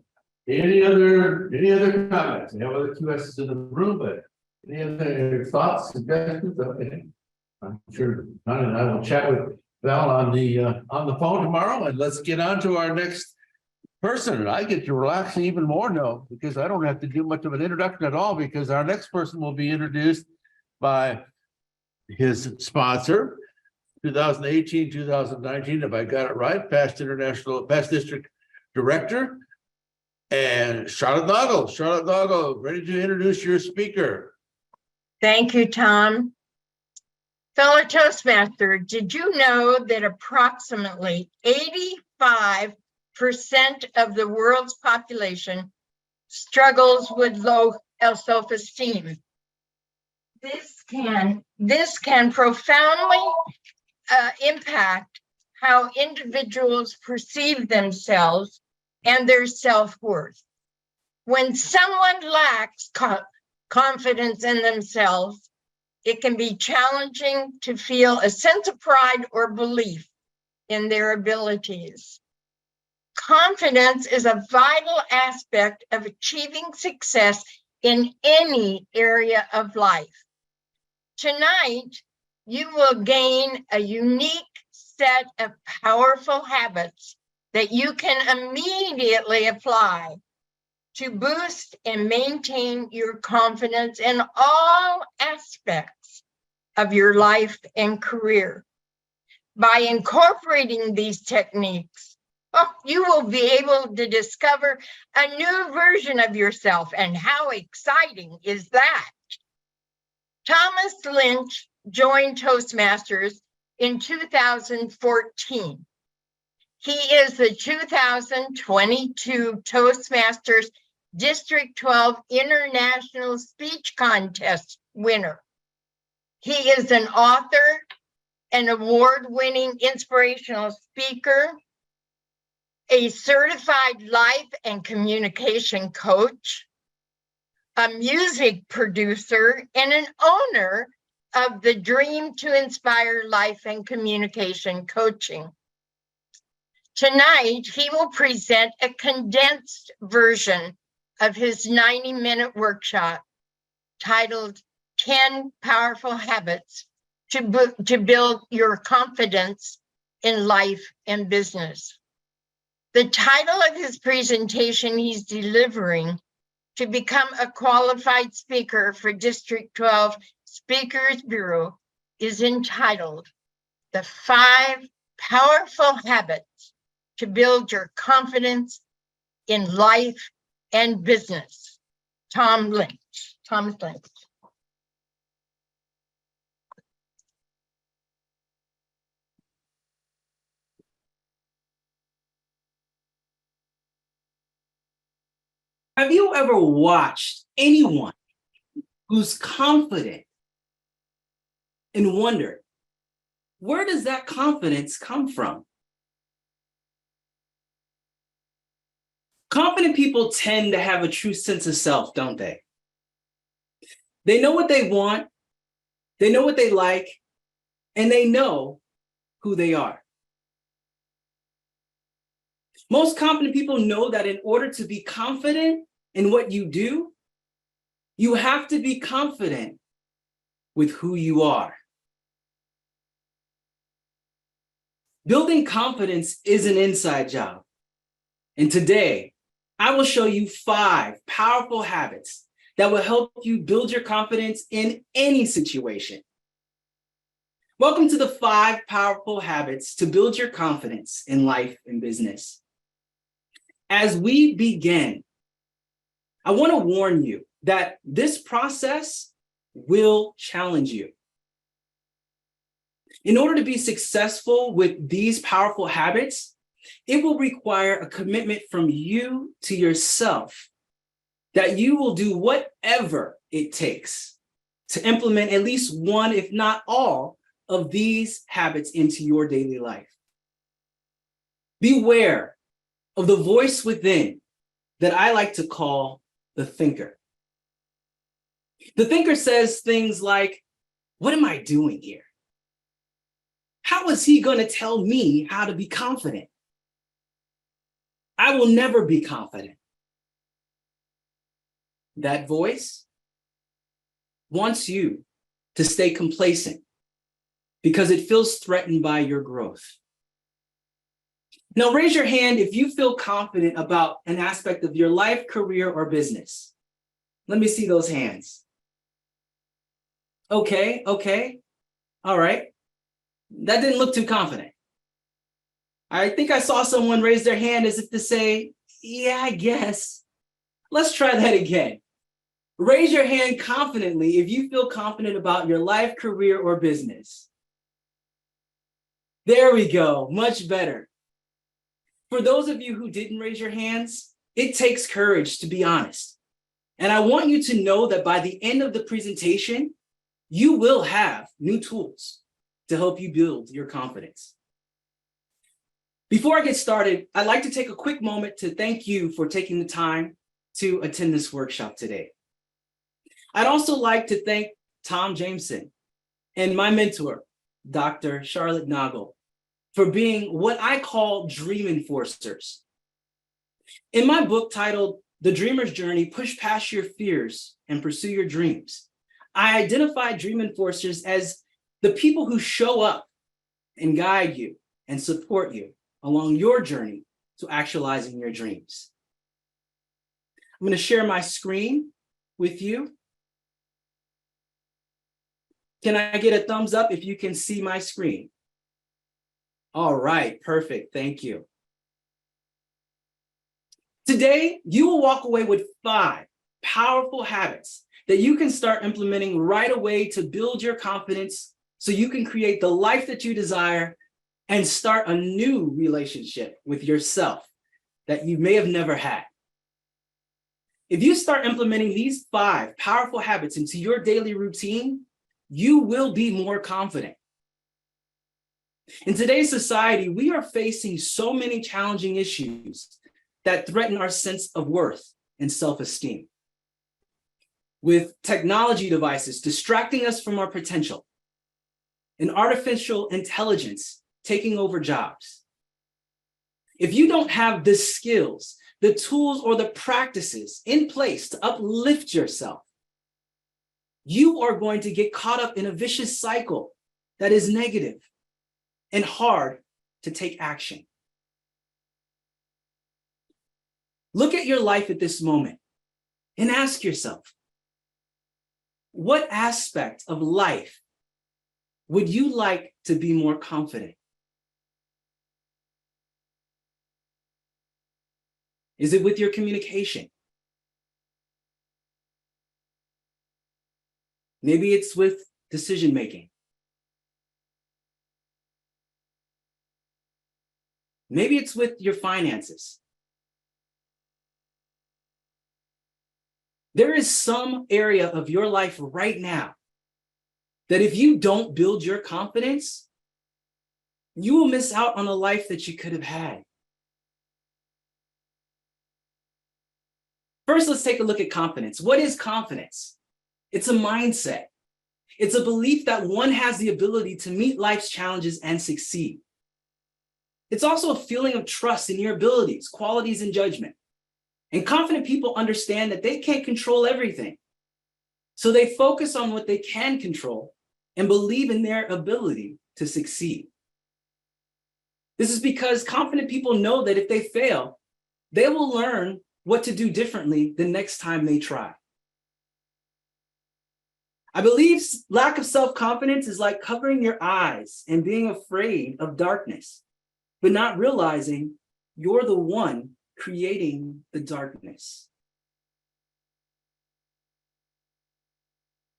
S2: Any other comments? We have other QSs in the room, but any other thoughts, suggestions? Okay. I'm sure Don and I will chat with Val on the phone tomorrow, and let's get on to our next person. And I get to relax even more now because I don't have to do much of an introduction at all, because our next person will be introduced by his sponsor, 2018, 2019, if I got it right, past district director, and Charlotte Noggle. Charlotte Noggle, ready to introduce your speaker.
S7: Thank you, Tom. Fellow Toastmaster, did you know that approximately 85% of the world's population struggles with low self-esteem? This can profoundly impact how individuals perceive themselves and their self-worth. When someone lacks confidence in themselves, it can be challenging to feel a sense of pride or belief in their abilities. Confidence is a vital aspect of achieving success in any area of life. Tonight, you will gain a unique set of powerful habits that you can immediately apply to boost and maintain your confidence in all aspects of your life and career. By incorporating these techniques, you will be able to discover a new version of yourself. And how exciting is that? Thomas Lynch joined Toastmasters in 2014. He is the 2022 Toastmasters District 12 International Speech Contest winner. He is an author, an award-winning inspirational speaker, a certified life and communication coach, a music producer, and an owner of the Dream to Inspire Life and Communication Coaching. Tonight, he will present a condensed version of his 90-minute workshop titled 10 Powerful Habits to Build Your Confidence in Life and Business. The title of his presentation he's delivering to become a qualified speaker for District 12 Speakers Bureau is entitled The 5 Powerful Habits to Build Your Confidence in Life and Business. Thomas Lynch.
S15: Have you ever watched anyone who's confident and wondered, where does that confidence come from? Confident people tend to have a true sense of self, don't they? They know what they want, they know what they like, and they know who they are. Most confident people know that in order to be confident in what you do, you have to be confident with who you are. Building confidence is an inside job. And today, I will show you 5 powerful habits that will help you build your confidence in any situation. Welcome to the 5 powerful habits to build your confidence in life and business. As we begin, I want to warn you that this process will challenge you. In order to be successful with these powerful habits, it will require a commitment from you to yourself that you will do whatever it takes to implement at least one, if not all, of these habits into your daily life. Beware of the voice within that I like to call the thinker. The thinker says things like, what am I doing here? How is he going to tell me how to be confident? I will never be confident. That voice wants you to stay complacent because it feels threatened by your growth. Now, raise your hand if you feel confident about an aspect of your life, career, or business. Let me see those hands. Okay. All right. That didn't look too confident. I think I saw someone raise their hand as if to say, yeah, I guess. Let's try that again. Raise your hand confidently if you feel confident about your life, career, or business. There we go, much better. For those of you who didn't raise your hands, it takes courage to be honest. And I want you to know that by the end of the presentation, you will have new tools to help you build your confidence. Before I get started, I'd like to take a quick moment to thank you for taking the time to attend this workshop today. I'd also like to thank Tom Jameson and my mentor, Dr. Charlotte Nagel, for being what I call dream enforcers. In my book titled The Dreamer's Journey, Push Past Your Fears and Pursue Your Dreams, I identify dream enforcers as the people who show up and guide you and support you along your journey to actualizing your dreams. I'm going to share my screen with you. Can I get a thumbs up if you can see my screen? All right, perfect. Thank you. Today, you will walk away with 5 powerful habits that you can start implementing right away to build your confidence so you can create the life that you desire and start a new relationship with yourself that you may have never had. If you start implementing these 5 powerful habits into your daily routine, you will be more confident. In today's society, we are facing so many challenging issues that threaten our sense of worth and self-esteem. With technology devices distracting us from our potential, and artificial intelligence taking over jobs. If you don't have the skills, the tools, or the practices in place to uplift yourself, you are going to get caught up in a vicious cycle that is negative and hard to take action. Look at your life at this moment and ask yourself, what aspect of life would you like to be more confident? Is it with your communication? Maybe it's with decision making. Maybe it's with your finances. There is some area of your life right now that if you don't build your confidence, you will miss out on a life that you could have had. First, let's take a look at confidence. What is confidence? It's a mindset. It's a belief that one has the ability to meet life's challenges and succeed. It's also a feeling of trust in your abilities, qualities, and judgment. And confident people understand that they can't control everything. So they focus on what they can control and believe in their ability to succeed. This is because confident people know that if they fail, they will learn what to do differently the next time they try. I believe lack of self-confidence is like covering your eyes and being afraid of darkness, but not realizing you're the one creating the darkness.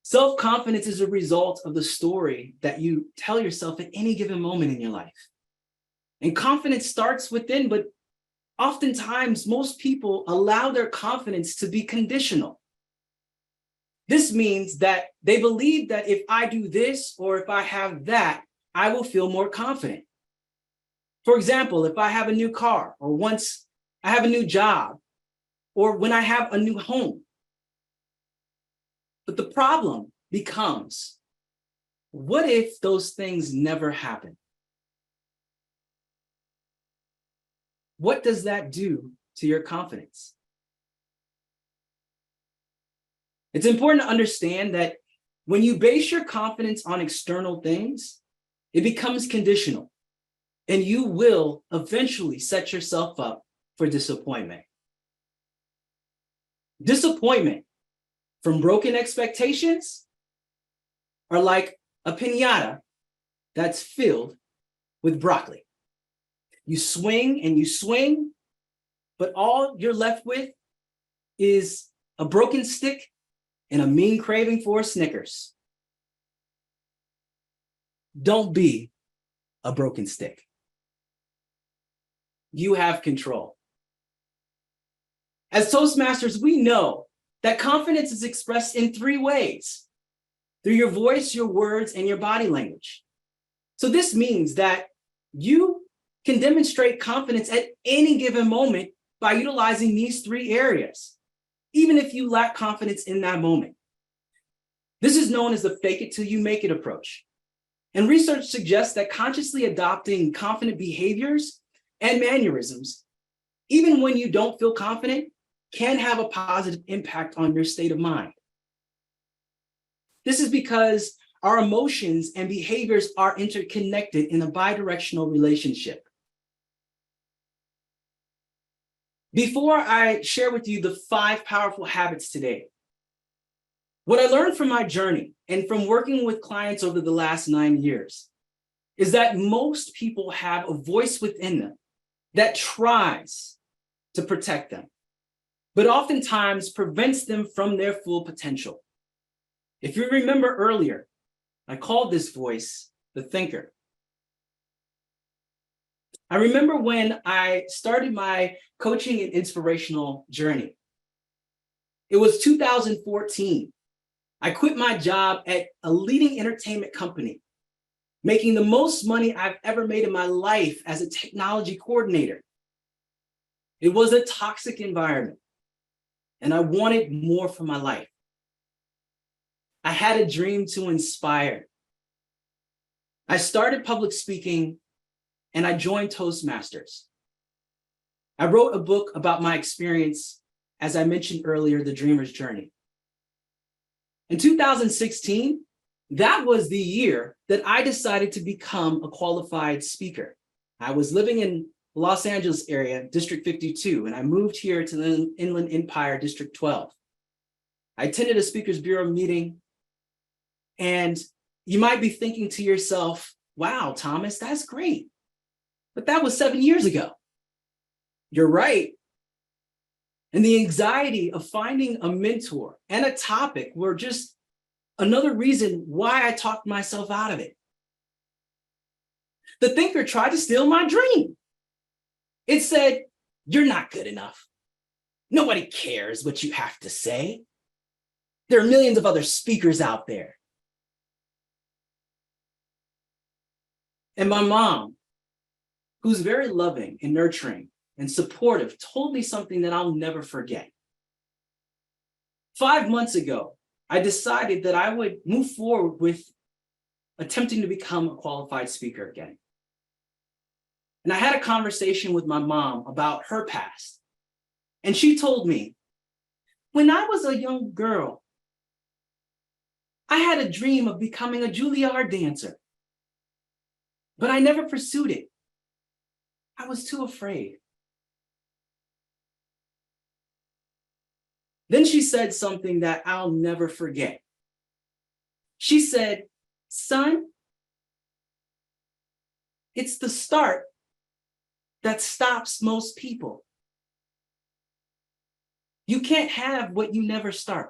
S15: Self-confidence is a result of the story that you tell yourself at any given moment in your life. And confidence starts within, but oftentimes most people allow their confidence to be conditional. This means that they believe that if I do this or if I have that, I will feel more confident. For example, if I have a new car, or once I have a new job, or when I have a new home. But the problem becomes, what if those things never happen? What does that do to your confidence? It's important to understand that when you base your confidence on external things, it becomes conditional, and you will eventually set yourself up for disappointment. Disappointment from broken expectations are like a piñata that's filled with broccoli. You swing and you swing, but all you're left with is a broken stick and a mean craving for a Snickers. Don't be a broken stick. You have control. As Toastmasters, we know that confidence is expressed in 3 ways: through your voice, your words, and your body language. So this means that you can demonstrate confidence at any given moment by utilizing these 3 areas, even if you lack confidence in that moment. This is known as the fake it till you make it approach. And research suggests that consciously adopting confident behaviors and mannerisms, even when you don't feel confident, can have a positive impact on your state of mind. This is because our emotions and behaviors are interconnected in a bidirectional relationship. Before I share with you the 5 powerful habits today, what I learned from my journey and from working with clients over the last 9 years is that most people have a voice within them that tries to protect them, but oftentimes prevents them from their full potential. If you remember earlier, I called this voice the thinker. I remember when I started my coaching and inspirational journey. It was 2014. I quit my job at a leading entertainment company, making the most money I've ever made in my life as a technology coordinator. It was a toxic environment, and I wanted more for my life. I had a dream to inspire. I started public speaking, and I joined Toastmasters. I wrote a book about my experience, as I mentioned earlier, The Dreamer's Journey. In 2016, that was the year that I decided to become a qualified speaker. I was living in Los Angeles area, District 52, and I moved here to the Inland Empire, District 12. I attended a Speakers Bureau meeting, and you might be thinking to yourself, wow, Thomas, that's great. But that was 7 years ago. You're right. And the anxiety of finding a mentor and a topic were just another reason why I talked myself out of it. The thinker tried to steal my dream. It said, you're not good enough. Nobody cares what you have to say. There are millions of other speakers out there. And my mom, who's very loving and nurturing and supportive, told me something that I'll never forget. 5 months ago, I decided that I would move forward with attempting to become a qualified speaker again. And I had a conversation with my mom about her past. And she told me, when I was a young girl, I had a dream of becoming a Juilliard dancer, but I never pursued it. I was too afraid. Then she said something that I'll never forget. She said, son, it's the start that stops most people. You can't have what you never start.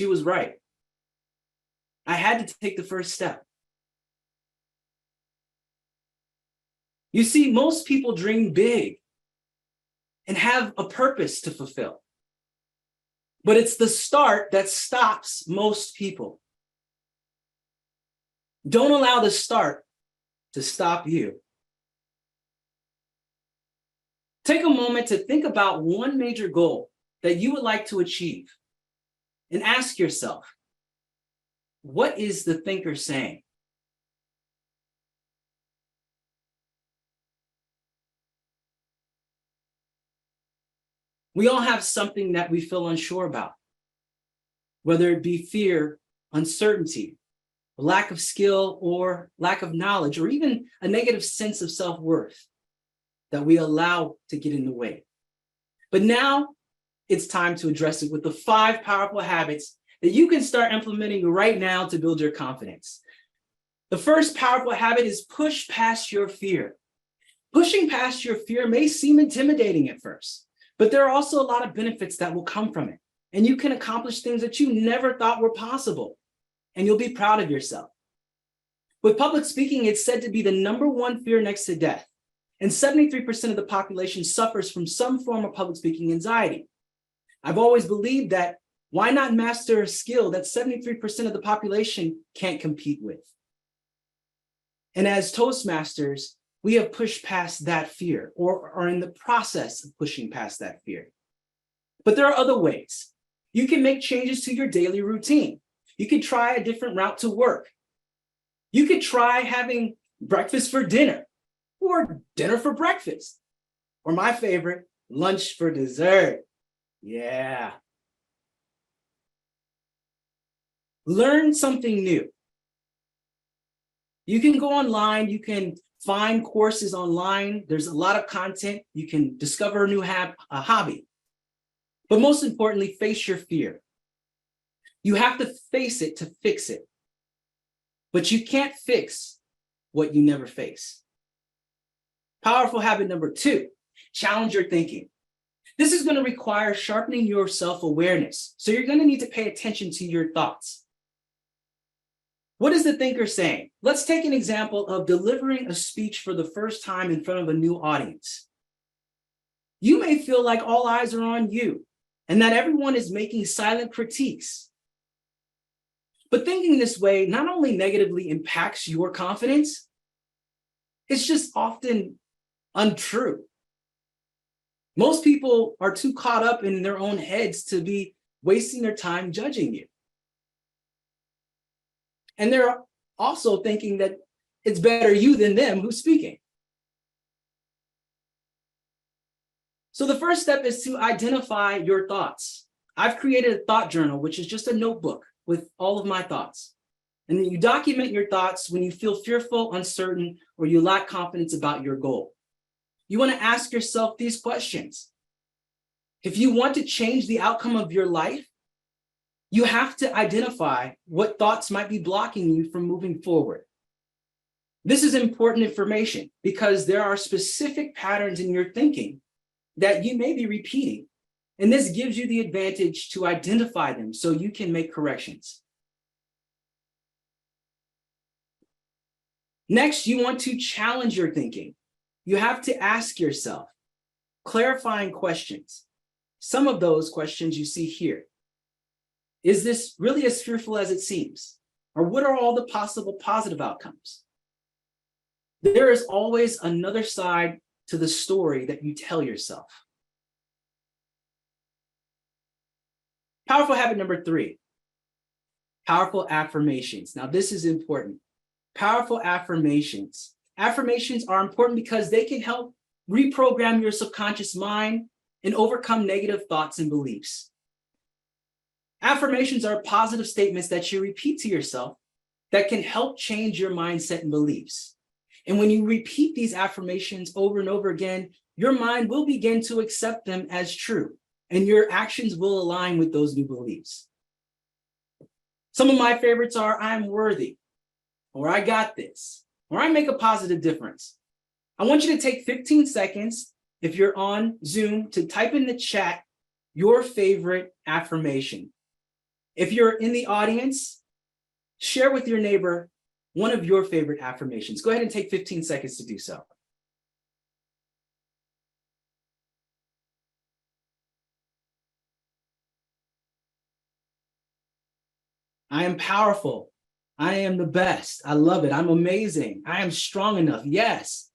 S15: She was right. I had to take the first step. You see, most people dream big and have a purpose to fulfill. But it's the start that stops most people. Don't allow the start to stop you. Take a moment to think about one major goal that you would like to achieve and ask yourself, what is the thinker saying? We all have something that we feel unsure about, whether it be fear, uncertainty, lack of skill, or lack of knowledge, or even a negative sense of self-worth that we allow to get in the way. But now it's time to address it with the 5 powerful habits that you can start implementing right now to build your confidence. The first powerful habit is push past your fear. Pushing past your fear may seem intimidating at first, but there are also a lot of benefits that will come from it. And you can accomplish things that you never thought were possible. And you'll be proud of yourself. With public speaking, it's said to be the #1 fear next to death. And 73% of the population suffers from some form of public speaking anxiety. I've always believed that why not master a skill that 73% of the population can't compete with? And as Toastmasters, we have pushed past that fear, or are in the process of pushing past that fear. But there are other ways. You can make changes to your daily routine. You could try a different route to work. You could try having breakfast for dinner, or dinner for breakfast, or my favorite, lunch for dessert. Yeah. Learn something new. You can go online, you can find courses online. There's a lot of content. You can discover a new hobby. But most importantly, face your fear. You have to face it to fix it. But you can't fix what you never face. Powerful habit #2, challenge your thinking. This is going to require sharpening your self-awareness. So you're going to need to pay attention to your thoughts. What is the thinker saying? Let's take an example of delivering a speech for the first time in front of a new audience. You may feel like all eyes are on you and that everyone is making silent critiques. But thinking this way not only negatively impacts your confidence, it's just often untrue. Most people are too caught up in their own heads to be wasting their time judging you. And they're also thinking that it's better you than them who's speaking. So the first step is to identify your thoughts. I've created a thought journal, which is just a notebook with all of my thoughts. And then you document your thoughts when you feel fearful, uncertain, or you lack confidence about your goal. You want to ask yourself these questions. If you want to change the outcome of your life, you have to identify what thoughts might be blocking you from moving forward. This is important information because there are specific patterns in your thinking that you may be repeating. And this gives you the advantage to identify them so you can make corrections. Next, you want to challenge your thinking. You have to ask yourself clarifying questions. Some of those questions you see here. Is this really as fearful as it seems? Or what are all the possible positive outcomes? There is always another side to the story that you tell yourself. Powerful habit #3, powerful affirmations. Now, this is important. Powerful affirmations. Affirmations are important because they can help reprogram your subconscious mind and overcome negative thoughts and beliefs. Affirmations are positive statements that you repeat to yourself that can help change your mindset and beliefs. And when you repeat these affirmations over and over again, your mind will begin to accept them as true, and your actions will align with those new beliefs. Some of my favorites are, I'm worthy, or I got this, or I make a positive difference. I want you to take 15 seconds, if you're on Zoom, to type in the chat your favorite affirmation. If you're in the audience, share with your neighbor one of your favorite affirmations. Go ahead and take 15 seconds to do so. I am powerful. I am the best. I love it. I'm amazing. I am strong enough. Yes,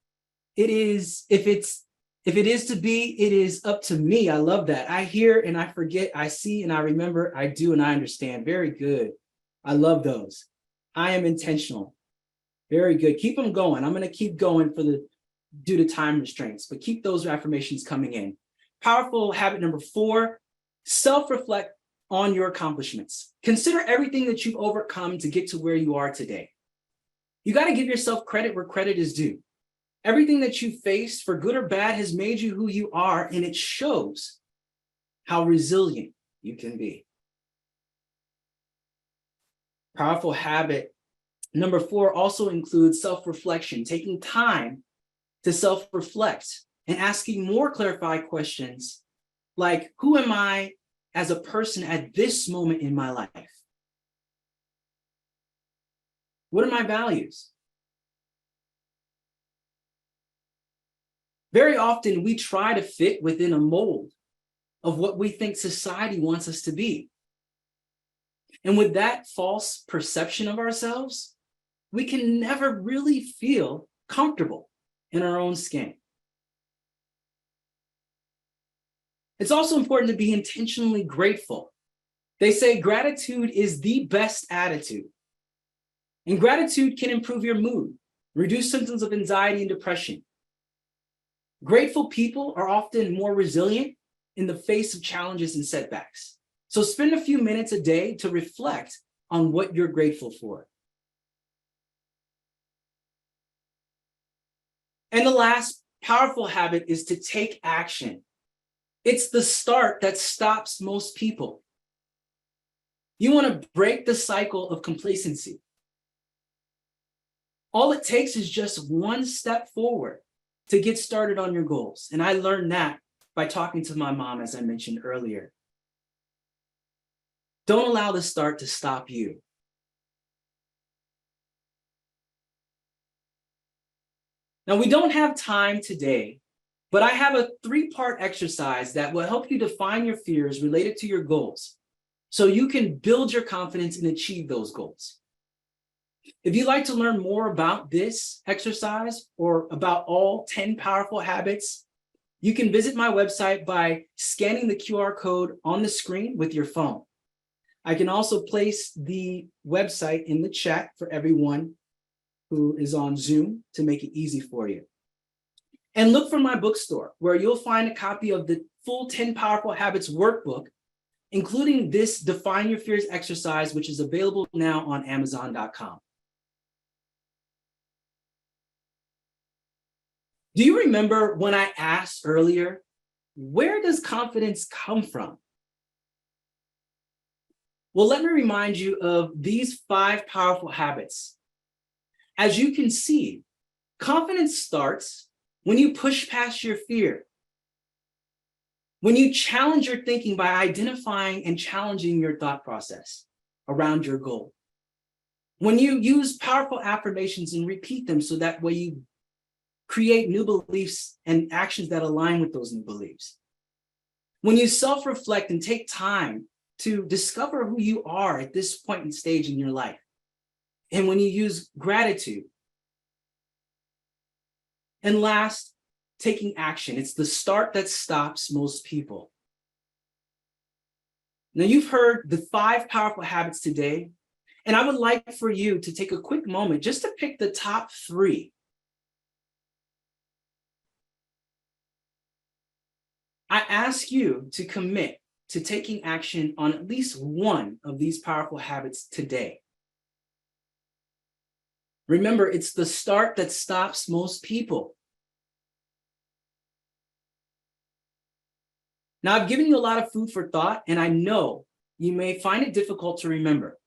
S15: it is. If it is to be, it is up to me. I love that. I hear and I forget. I see and I remember. I do and I understand. Very good. I love those. I am intentional. Very good. Keep them going. I'm going to keep going due to time restraints, but keep those affirmations coming in. Powerful habit number 4, self-reflect on your accomplishments. Consider everything that you've overcome to get to where you are today. You got to give yourself credit where credit is due. Everything that you faced, for good or bad, has made you who you are, and it shows how resilient you can be. Powerful habit number 4 also includes self-reflection, taking time to self-reflect and asking more clarifying questions like, who am I as a person at this moment in my life? What are my values? Very often we try to fit within a mold of what we think society wants us to be. And with that false perception of ourselves, we can never really feel comfortable in our own skin. It's also important to be intentionally grateful. They say gratitude is the best attitude. And gratitude can improve your mood, reduce symptoms of anxiety and depression. Grateful people are often more resilient in the face of challenges and setbacks. So spend a few minutes a day to reflect on what you're grateful for. And the last powerful habit is to take action. It's the start that stops most people. You want to break the cycle of complacency. All it takes is just one step forward to get started on your goals. And I learned that by talking to my mom, as I mentioned earlier. Don't allow the start to stop you. Now, we don't have time today, but I have a 3-part exercise that will help you define your fears related to your goals so you can build your confidence and achieve those goals. If you'd like to learn more about this exercise or about all 10 powerful habits, you can visit my website by scanning the QR code on the screen with your phone. I can also place the website in the chat for everyone who is on Zoom to make it easy for you. And look for my bookstore, where you'll find a copy of the full 10 Powerful Habits workbook, including this Define Your Fears exercise, which is available now on Amazon.com. Do you remember when I asked earlier, where does confidence come from? Well, let me remind you of these 5 powerful habits. As you can see, confidence starts when you push past your fear, when you challenge your thinking by identifying and challenging your thought process around your goal, when you use powerful affirmations and repeat them so that way you create new beliefs and actions that align with those new beliefs, when you self-reflect and take time to discover who you are at this point and stage in your life, and when you use gratitude. And last, taking action. It's the start that stops most people. Now, you've heard the 5 powerful habits today, and I would like for you to take a quick moment just to pick the top 3. I ask you to commit to taking action on at least one of these powerful habits today. Remember, it's the start that stops most people. Now, I've given you a lot of food for thought, and I know you may find it difficult to remember.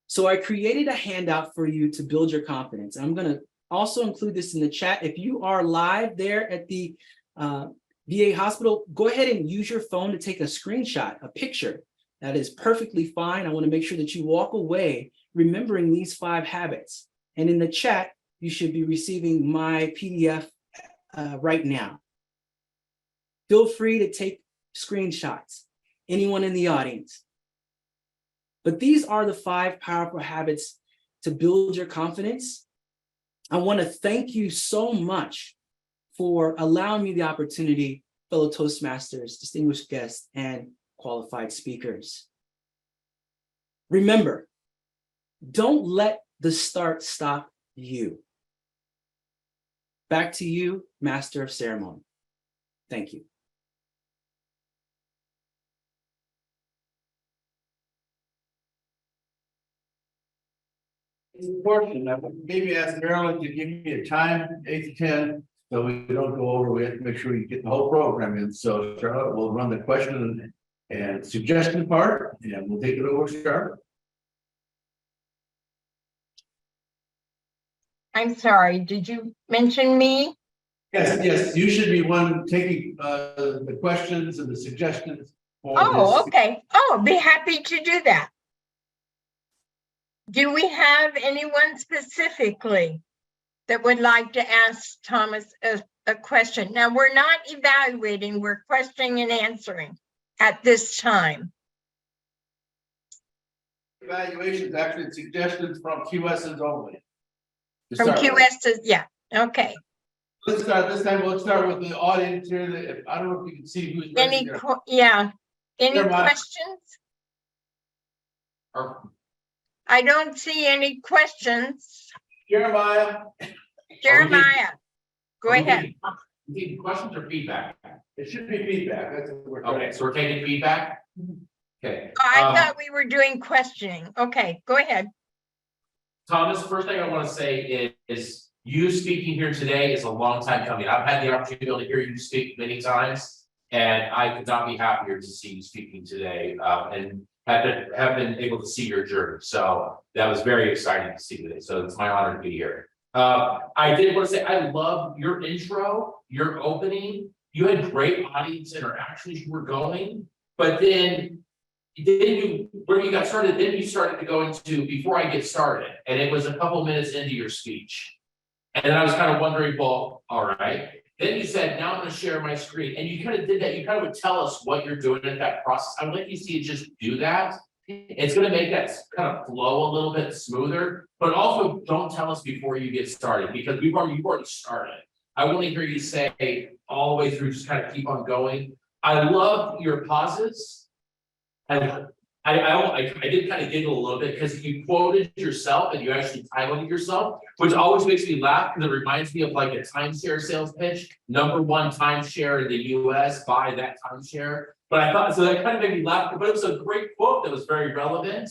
S15: So I created a handout for you to build your confidence. I'm going to also include this in the chat. If you are live there at the VA hospital, go ahead and use your phone to take a screenshot, a picture, That is perfectly fine. I want to make sure that you walk away remembering these 5 habits. And in the chat, you should be receiving my PDF right now. Feel free to take screenshots, anyone in the audience. But these are the 5 powerful habits to build your confidence. I want to thank you so much for allowing me the opportunity, fellow Toastmasters, distinguished guests, and qualified speakers. Remember, don't let the start stop you. Back to you, Master of Ceremony. Thank you.
S2: Portion, I maybe ask Marilyn to give me a time, 8 to 10, so we don't go over. We have to make sure we get the whole program in. So Charlotte will run the question and suggestion part, and we'll take it over, Charlotte.
S7: I'm sorry, did you mention me?
S2: Yes, you should be one taking the questions and the suggestions.
S7: Oh, okay. Oh, be happy to do that. Do we have anyone specifically that would like to ask Thomas a question? Now, we're not evaluating, we're questioning and answering at this time.
S2: Evaluations, actually suggestions from QSs only.
S7: From QSs, yeah, okay.
S2: Let's start this time. We'll start with the audience here. I don't know if you can see who's
S7: Any, any questions? I don't see any questions.
S2: Jeremiah.
S7: Go ahead.
S14: Questions or feedback?
S2: It should be feedback. That's what we're
S14: Okay, so we're taking feedback. Okay.
S7: I thought we were doing questioning. Okay, go ahead.
S14: Thomas, first thing I want to say is you speaking here today is a long time coming. I've had the opportunity to be able to hear you speak many times, and I could not be happier to see you speaking today, and have been able to see your journey. So that was very exciting to see today. So it's my honor to be here. I did want to say I love your intro, your opening. You had great audience interactions you were going, but then where you got started, then you started to go into before I get started, and it was a couple minutes into your speech. And then I was kind of wondering, well, all right. Then you said, now I'm going to share my screen. And you kind of did that. You kind of would tell us what you're doing in that process. I would like you to see it just do that. It's going to make that kind of flow a little bit smoother, but also don't tell us before you get started, because you've already started. I want to hear you say all the way through, just kind of keep on going. I love your pauses. And I did kind of giggle a little bit because you quoted yourself and you actually titled yourself, which always makes me laugh because it reminds me of like a timeshare sales pitch. #1 timeshare in the US, buy that timeshare. But I thought, so that kind of made me laugh, but it was a great quote that was very relevant.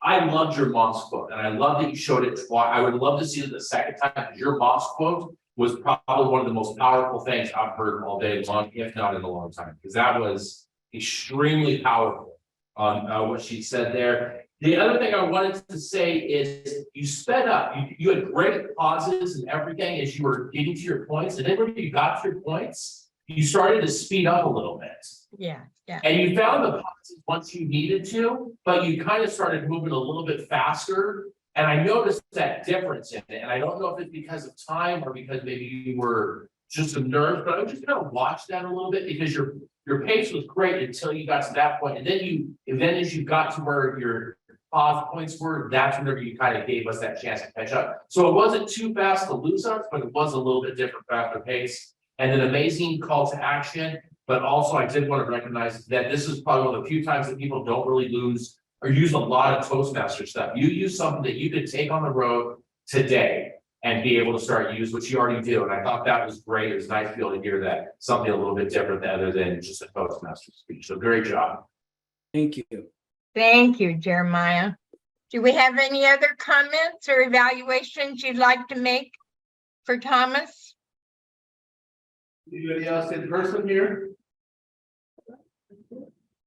S14: I loved your mom's quote, and I love that you showed it twice. I would love to see it the second time, because your mom's quote was probably one of the most powerful things I've heard all day long, if not in a long time, because that was extremely powerful on what she said there. The other thing I wanted to say is you sped up. You had great pauses and everything as you were getting to your points, and then when you got to your points, you started to speed up a little bit.
S7: Yeah.
S14: And you found the pauses once you needed to, but you kind of started moving a little bit faster. And I noticed that difference in it. And I don't know if it's because of time or because maybe you were just some nerves, but I would just kind of watch that a little bit, because your pace was great until you got to that point. And then as you got to where your pause points were, that's whenever you kind of gave us that chance to catch up. So it wasn't too fast to lose us, but it was a little bit different, faster pace. And an amazing call to action. But also I did want to recognize that this is probably one of the few times that people don't really lose or use a lot of Toastmaster stuff. You use something that you could take on the road today and be able to start use, which you already do. And I thought that was great. It was nice to be able to hear that, something a little bit different other than just a Toastmaster speech. So great job.
S15: Thank you.
S7: Thank you, Jeremiah. Do we have any other comments or evaluations you'd like to make for Thomas?
S2: Anybody else in person here?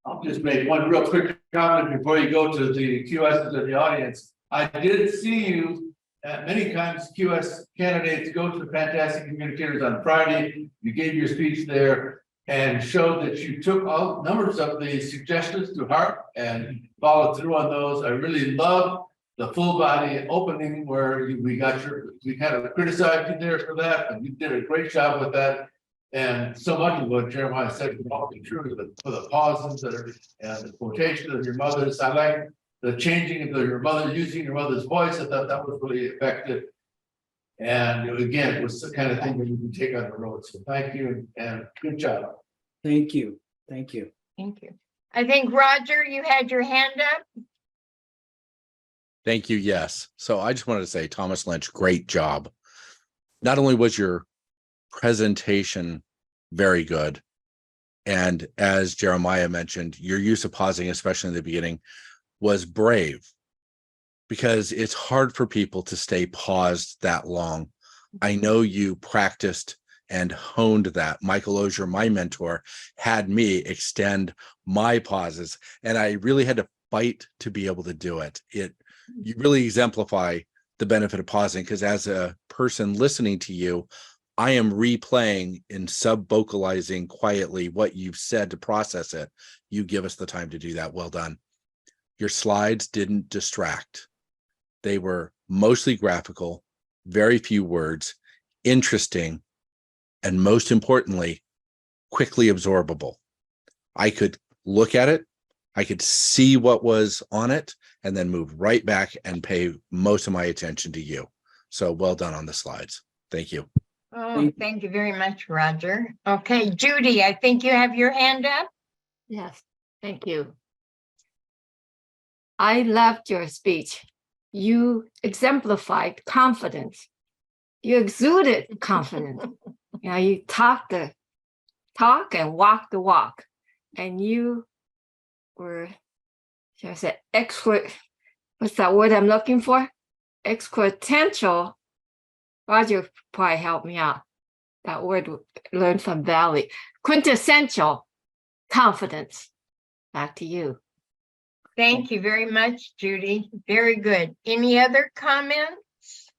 S2: I'll just make one real quick comment before you go to the QSs in the audience. I did see you many times, QS candidates go to the Fantastic Communicators on Friday. You gave your speech there. and showed that you took all numbers of the suggestions to heart and followed through on those. I really love the full body opening where we kind of criticized you there for that, and you did a great job with that. And so much of what Jeremiah said was all true for the pauses that are, and the quotation of your mother's. I like the changing of your mother, using your mother's voice. I thought that was really effective. And again, it was the kind of thing that you can take on the road. So thank you and good job.
S15: Thank you. Thank you.
S7: Thank you. I think, Roger, you had your hand up.
S3: Thank you. Yes. So I just wanted to say, Thomas Lynch, great job. Not only was your presentation very good, and as Jeremiah mentioned, your use of pausing, especially in the beginning, was brave, because it's hard for people to stay paused that long. I know you practiced and honed that. Michael Ozier, my mentor, had me extend my pauses, and I really had to fight to be able to do it. You really exemplify the benefit of pausing, because as a person listening to you, I am replaying and sub-vocalizing quietly what you've said to process it. You give us the time to do that. Well done. Your slides didn't distract. They were mostly graphical, very few words, interesting, and most importantly, quickly absorbable. I could look at it, I could see what was on it, and then move right back and pay most of my attention to you. So well done on the slides. Thank you.
S7: Oh, thank you very much, Roger. Okay, Judy, I think you have your hand up.
S16: Yes, thank you. I loved your speech. You exemplified confidence. You exuded confidence. You know, you talk the talk and walk the walk. And you were, should I say, what's that word I'm looking for? Exquintential. Roger probably helped me out. That word learned from Valley. Quintessential confidence. Back to you.
S7: Thank you very much, Judy. Very good. Any other comments?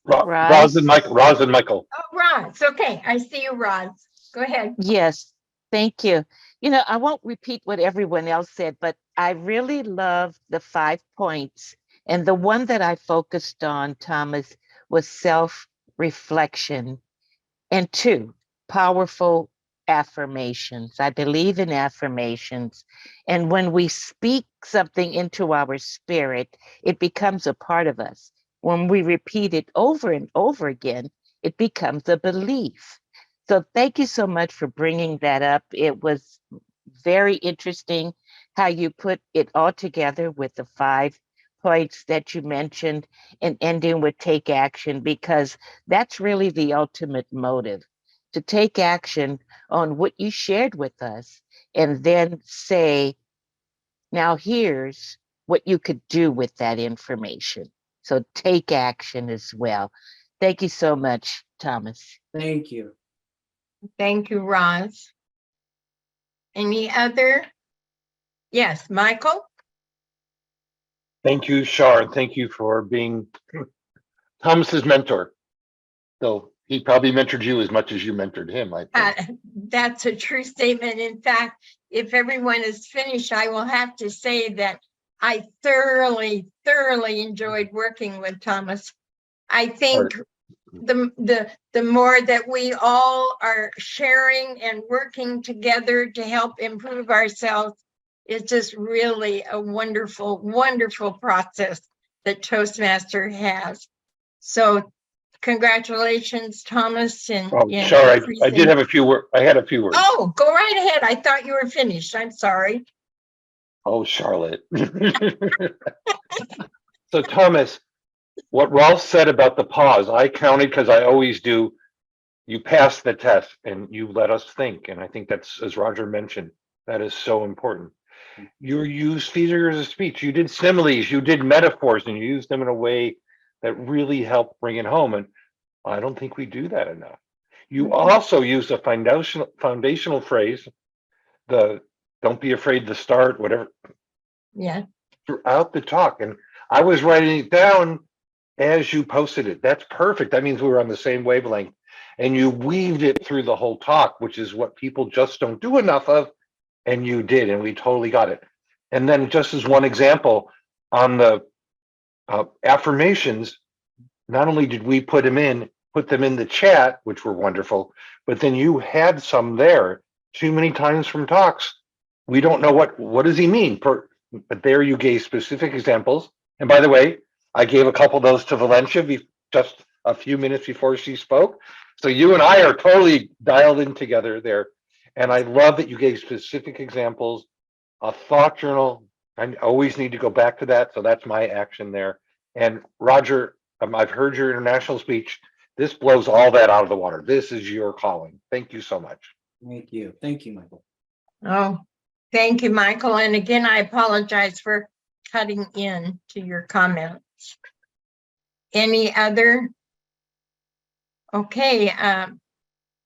S4: Roz and Michael.
S7: Oh, Roz. Okay, I see you, Roz. Go ahead.
S10: Yes, thank you. You know, I won't repeat what everyone else said, but I really love the 5 points. And the one that I focused on, Thomas, was self-reflection. And 2, powerful affirmations. I believe in affirmations. And when we speak something into our spirit, it becomes a part of us. When we repeat it over and over again, it becomes a belief. So thank you so much for bringing that up. It was very interesting how you put it all together with the 5 points that you mentioned and ending with take action, because that's really the ultimate motive, to take action on what you shared with us and then say, now here's what you could do with that information. So take action as well. Thank you so much, Thomas.
S15: Thank you.
S7: Thank you, Roz. Any other? Yes, Michael?
S4: Thank you, Shar. Thank you for being Thomas's mentor. Though he probably mentored you as much as you mentored him, I think.
S7: That's a true statement. In fact, if everyone is finished, I will have to say that I thoroughly enjoyed working with Thomas. I think the more that we all are sharing and working together to help improve ourselves, it's just really a wonderful, wonderful process that Toastmaster has. So congratulations, Thomas. And
S4: Shar, I did have a few words. I had a few words.
S7: Oh, go right ahead. I thought you were finished. I'm sorry.
S4: Oh, Charlotte. So Thomas, what Rolf said about the pause, I counted because I always do. You passed the test and you let us think. And I think that's, as Roger mentioned, that is so important. You used figures of speech, you did similes, you did metaphors, and you used them in a way that really helped bring it home. And I don't think we do that enough. You also used a foundational phrase, the don't be afraid to start, whatever.
S7: Yeah.
S4: Throughout the talk. And I was writing it down as you posted it. That's perfect. That means we were on the same wavelength. and you weaved it through the whole talk, which is what people just don't do enough of. And you did, and we totally got it. And then just as one example on the affirmations, not only did we put them in the chat, which were wonderful, but then you had some there too many times from talks. We don't know what does he mean, but there you gave specific examples. And by the way, I gave a couple of those to Valencia just a few minutes before she spoke. So you and I are totally dialed in together there. And I love that you gave specific examples, a thought journal. I always need to go back to that. So that's my action there. And Roger, I've heard your international speech. This blows all that out of the water. This is your calling. Thank you so much.
S15: Thank you. Thank you, Michael.
S7: Oh, thank you, Michael. And again, I apologize for cutting in to your comments. Any other? Okay,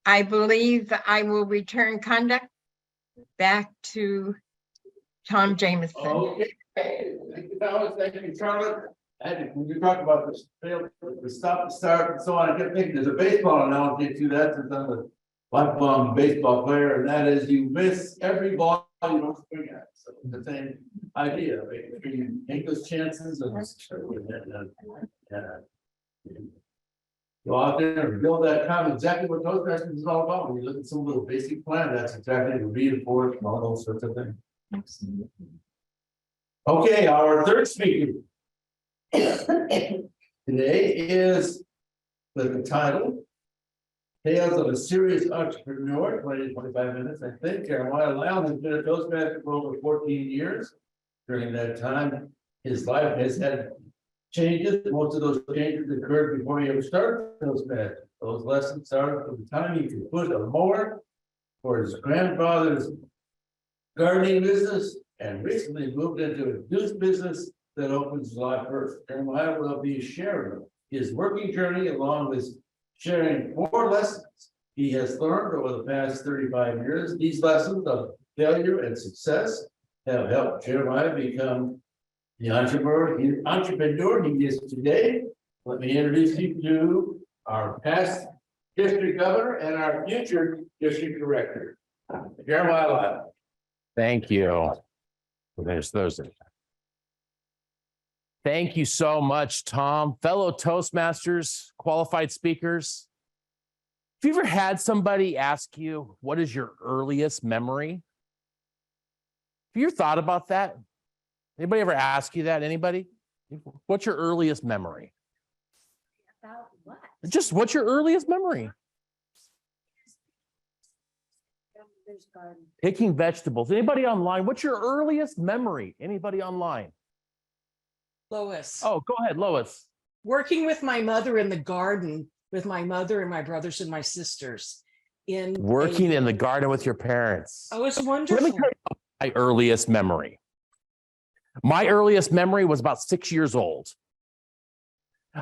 S7: I believe I will return conduct back to Tom Jameson.
S2: Okay. Thank you, Thomas. Thank you, Charlotte. And when you talk about this, the stop, start, and so on, I kept thinking there's a baseball analogy to that, since I'm a lifelong baseball player, and that is you miss every ball you don't swing at. So the same idea, right? You take those chances and go out there and build that kind of exactly what Toastmasters is all about. When you look at some of those basic plan, that's exactly the reinforce and all those sorts of things. Okay, our third speaker today is with the title Tales of a Serious Entrepreneur, 20-25 minutes, I think. Jeremiah Lown has been a Toastmaster for over 14 years. During that time, his life has had changes. Most of those changes occurred before he ever started Toastmasters. Those lessons started from the time he could push a mower for his grandfather's gardening business and recently moved into a juice business that opens July 1st. Jeremiah will be sharing his working journey along with sharing 4 lessons he has learned over the past 35 years. These lessons of failure and success have helped Jeremiah become the entrepreneur he is today. Let me introduce you to our past district governor and our future district director, Jeremiah Lown.
S17: Thank you. There's those. Thank you so much, Tom. Fellow Toastmasters, qualified speakers. Have you ever had somebody ask you, what is your earliest memory? Have you ever thought about that? Anybody ever ask you that? Anybody? What's your earliest memory?
S16: About what?
S17: Just what's your earliest memory? Picking vegetables. Anybody online? What's your earliest memory? Anybody online?
S1: Lois.
S17: Oh, go ahead, Lois.
S1: Working with my mother in the garden with my mother and my brothers and my sisters.
S17: Working in the garden with your parents.
S1: Oh, it's wonderful.
S17: Let me tell you my earliest memory. My earliest memory was about 6 years old.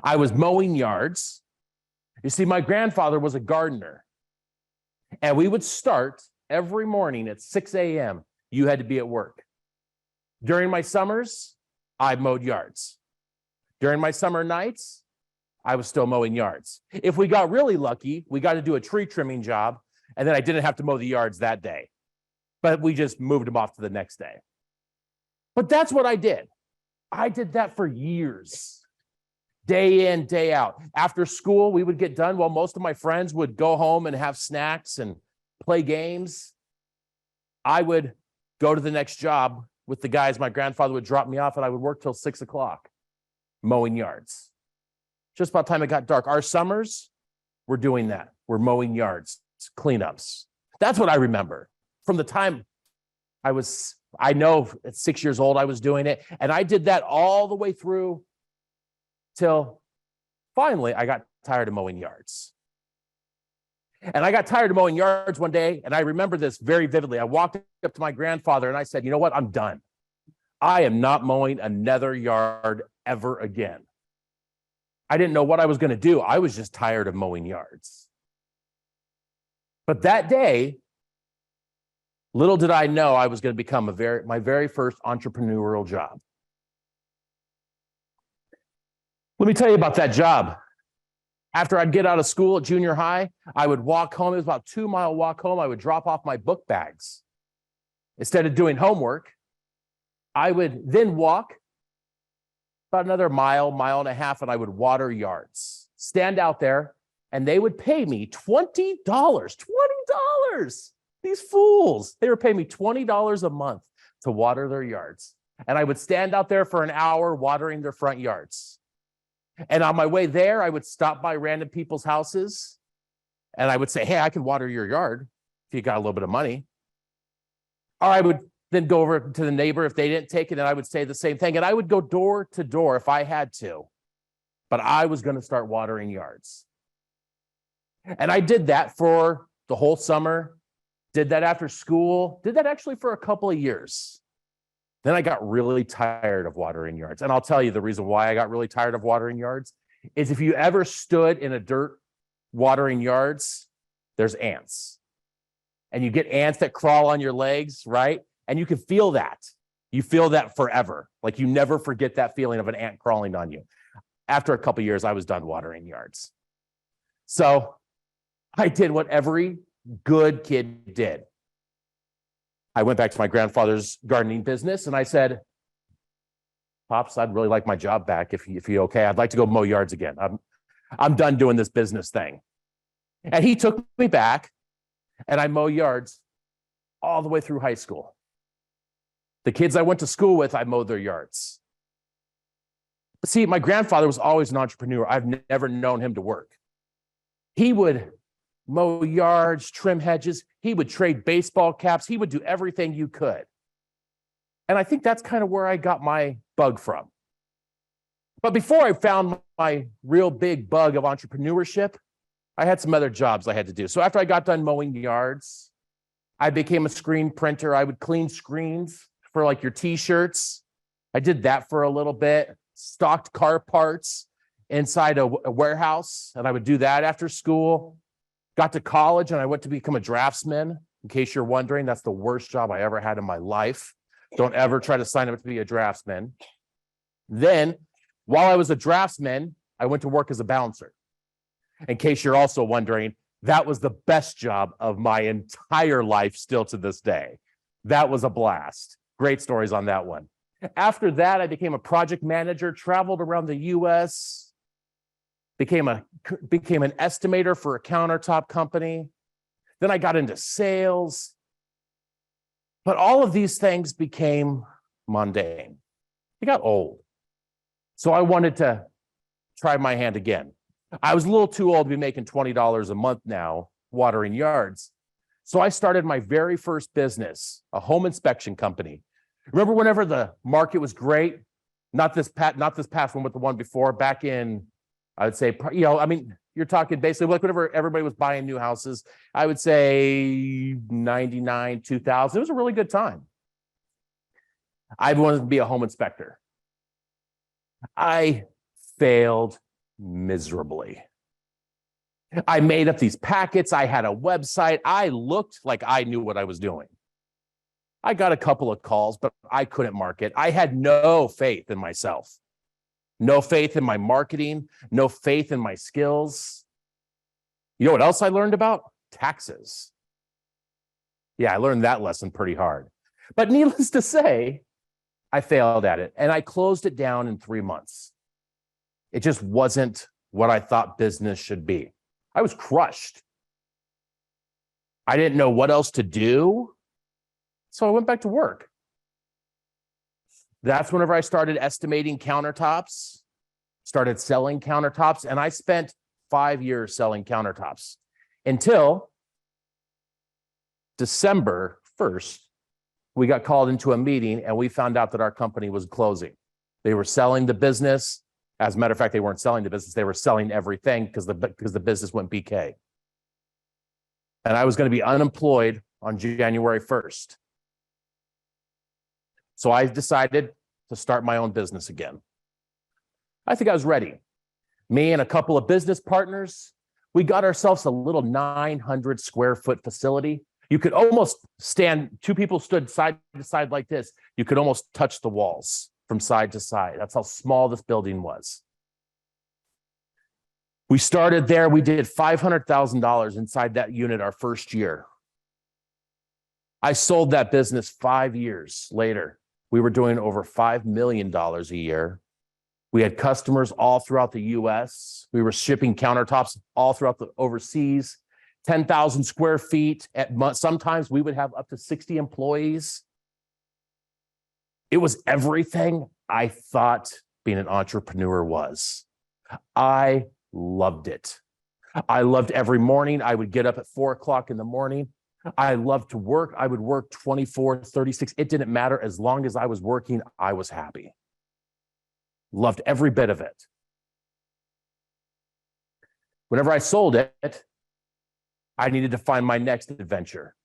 S17: I was mowing yards. You see, my grandfather was a gardener. And we would start every morning at 6 a.m. You had to be at work. During my summers, I mowed yards. During my summer nights, I was still mowing yards. If we got really lucky, we got to do a tree trimming job, and then I didn't have to mow the yards that day. But we just moved them off to the next day. But that's what I did. I did that for years, day in, day out. After school, we would get done while most of my friends would go home and have snacks and play games. I would go to the next job with the guys. My grandfather would drop me off, and I would work till 6 o'clock mowing yards. Just about the time it got dark. Our summers, we're doing that. We're mowing yards, cleanups. That's what I remember. From the time I know at 6 years old, I was doing it. And I did that all the way through till finally I got tired of mowing yards. And I got tired of mowing yards one day, and I remember this very vividly. I walked up to my grandfather and I said, you know what? I'm done. I am not mowing another yard ever again. I didn't know what I was going to do. I was just tired of mowing yards. But that day, little did I know I was going to become my very first entrepreneurial job. Let me tell you about that job. After I'd get out of school at junior high, I would walk home. It was about a 2-mile walk home. I would drop off my book bags. Instead of doing homework, I would then walk about another mile, mile and a half, and I would water yards. Stand out there, and they would pay me $20. $20! These fools. They were paying me $20 a month to water their yards. And I would stand out there for an hour watering their front yards. And on my way there, I would stop by random people's houses and I would say, hey, I can water your yard if you got a little bit of money. Or I would then go over to the neighbor if they didn't take it, and I would say the same thing. And I would go door to door if I had to, but I was going to start watering yards. And I did that for the whole summer, did that after school, did that actually for a couple of years. Then I got really tired of watering yards. And I'll tell you the reason why I got really tired of watering yards is if you ever stood in a dirt watering yards, there's ants. And you get ants that crawl on your legs, right? And you can feel that. You feel that forever. Like you never forget that feeling of an ant crawling on you. After a couple of years, I was done watering yards. So I did what every good kid did. I went back to my grandfather's gardening business and I said, Pops, I'd really like my job back if you're okay. I'd like to go mow yards again. I'm done doing this business thing. And he took me back and I mow yards all the way through high school. The kids I went to school with, I mowed their yards. But see, my grandfather was always an entrepreneur. I've never known him to work. He would mow yards, trim hedges. He would trade baseball caps. He would do everything you could. And I think that's kind of where I got my bug from. But before I found my real big bug of entrepreneurship, I had some other jobs I had to do. So after I got done mowing yards, I became a screen printer. I would clean screens for like your t-shirts. I did that for a little bit, stocked car parts inside a warehouse, and I would do that after school. Got to college and I went to become a draftsman. In case you're wondering, that's the worst job I ever had in my life. Don't ever try to sign up to be a draftsman. Then, while I was a draftsman, I went to work as a bouncer. In case you're also wondering, that was the best job of my entire life still to this day. That was a blast. Great stories on that one. After that, I became a project manager, traveled around the US, became an estimator for a countertop company. Then I got into sales. But all of these things became mundane. They got old. So I wanted to try my hand again. I was a little too old to be making $20 a month now, watering yards. So I started my very first business, a home inspection company. Remember whenever the market was great? Not this past one, but the one before, back in, I would say, you're talking basically like whenever everybody was buying new houses, I would say 99, 2000. It was a really good time. I wanted to be a home inspector. I failed miserably. I made up these packets. I had a website. I looked like I knew what I was doing. I got a couple of calls, but I couldn't market. I had no faith in myself. No faith in my marketing, no faith in my skills. You know what else I learned about? Taxes. Yeah, I learned that lesson pretty hard. But needless to say, I failed at it and I closed it down in 3 months. It just wasn't what I thought business should be. I was crushed. I didn't know what else to do. So I went back to work. That's whenever I started estimating countertops, started selling countertops, and I spent 5 years selling countertops until December 1st, we got called into a meeting and we found out that our company was closing. They were selling the business. As a matter of fact, they weren't selling the business. They were selling everything because the business went BK. And I was going to be unemployed on January 1st. So I decided to start my own business again. I think I was ready. Me and a couple of business partners, we got ourselves a little 900 square foot facility. You could almost stand, two people stood side to side like this. You could almost touch the walls from side to side. That's how small this building was. We started there. We did $500,000 inside that unit our first year. I sold that business 5 years later. We were doing over $5 million a year. We had customers all throughout the US. We were shipping countertops all throughout the overseas, 10,000 square feet. Sometimes we would have up to 60 employees. It was everything I thought being an entrepreneur was. I loved it. I loved every morning. I would get up at 4 o'clock in the morning. I loved to work. I would work 24, 36. It didn't matter. As long as I was working, I was happy. Loved every bit of it. Whenever I sold it, I needed to find my next adventure.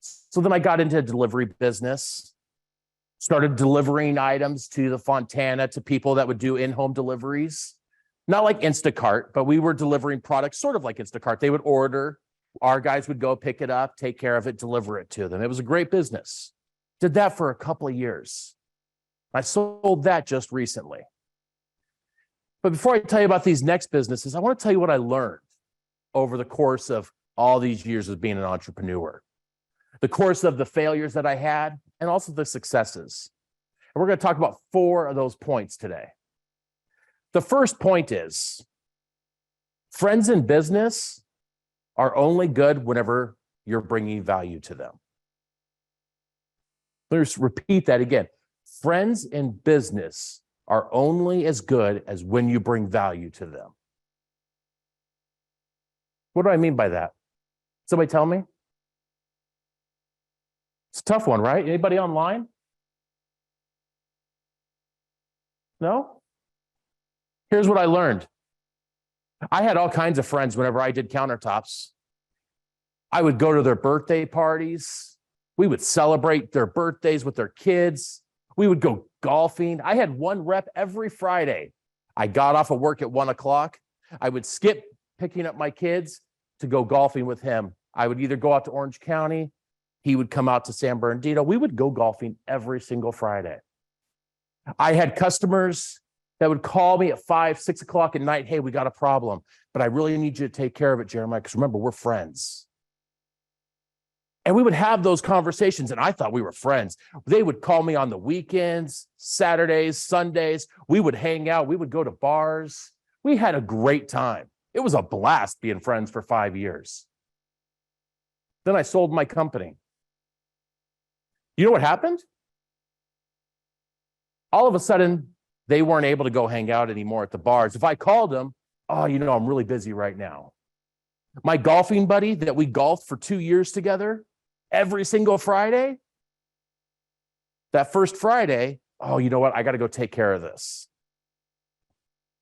S17: So then I got into a delivery business, started delivering items to the Fontana, to people that would do in-home deliveries. Not like Instacart, but we were delivering products sort of like Instacart. They would order, our guys would go pick it up, take care of it, deliver it to them. It was a great business. Did that for a couple of years. I sold that just recently. But before I tell you about these next businesses, I want to tell you what I learned over the course of all these years of being an entrepreneur. The course of the failures that I had and also the successes. And we're going to talk about 4 of those points today. The first point is, friends in business are only good whenever you're bringing value to them. Let's repeat that again. Friends in business are only as good as when you bring value to them. What do I mean by that? Somebody tell me? It's a tough one, right? Anybody online? No? Here's what I learned. I had all kinds of friends whenever I did countertops. I would go to their birthday parties. We would celebrate their birthdays with their kids. We would go golfing. I had one rep every Friday. I got off of work at 1 o'clock. I would skip picking up my kids to go golfing with him. I would either go out to Orange County. He would come out to San Bernardino. We would go golfing every single Friday. I had customers that would call me at 5, 6 o'clock at night. Hey, we got a problem, but I really need you to take care of it, Jeremiah, because remember, we're friends. And we would have those conversations, and I thought we were friends. They would call me on the weekends, Saturdays, Sundays. We would hang out. We would go to bars. We had a great time. It was a blast being friends for 5 years. Then I sold my company. You know what happened? All of a sudden, they weren't able to go hang out anymore at the bars. If I called them, oh, I'm really busy right now. My golfing buddy that we golfed for 2 years together, every single Friday, that first Friday, oh, you know what? I got to go take care of this.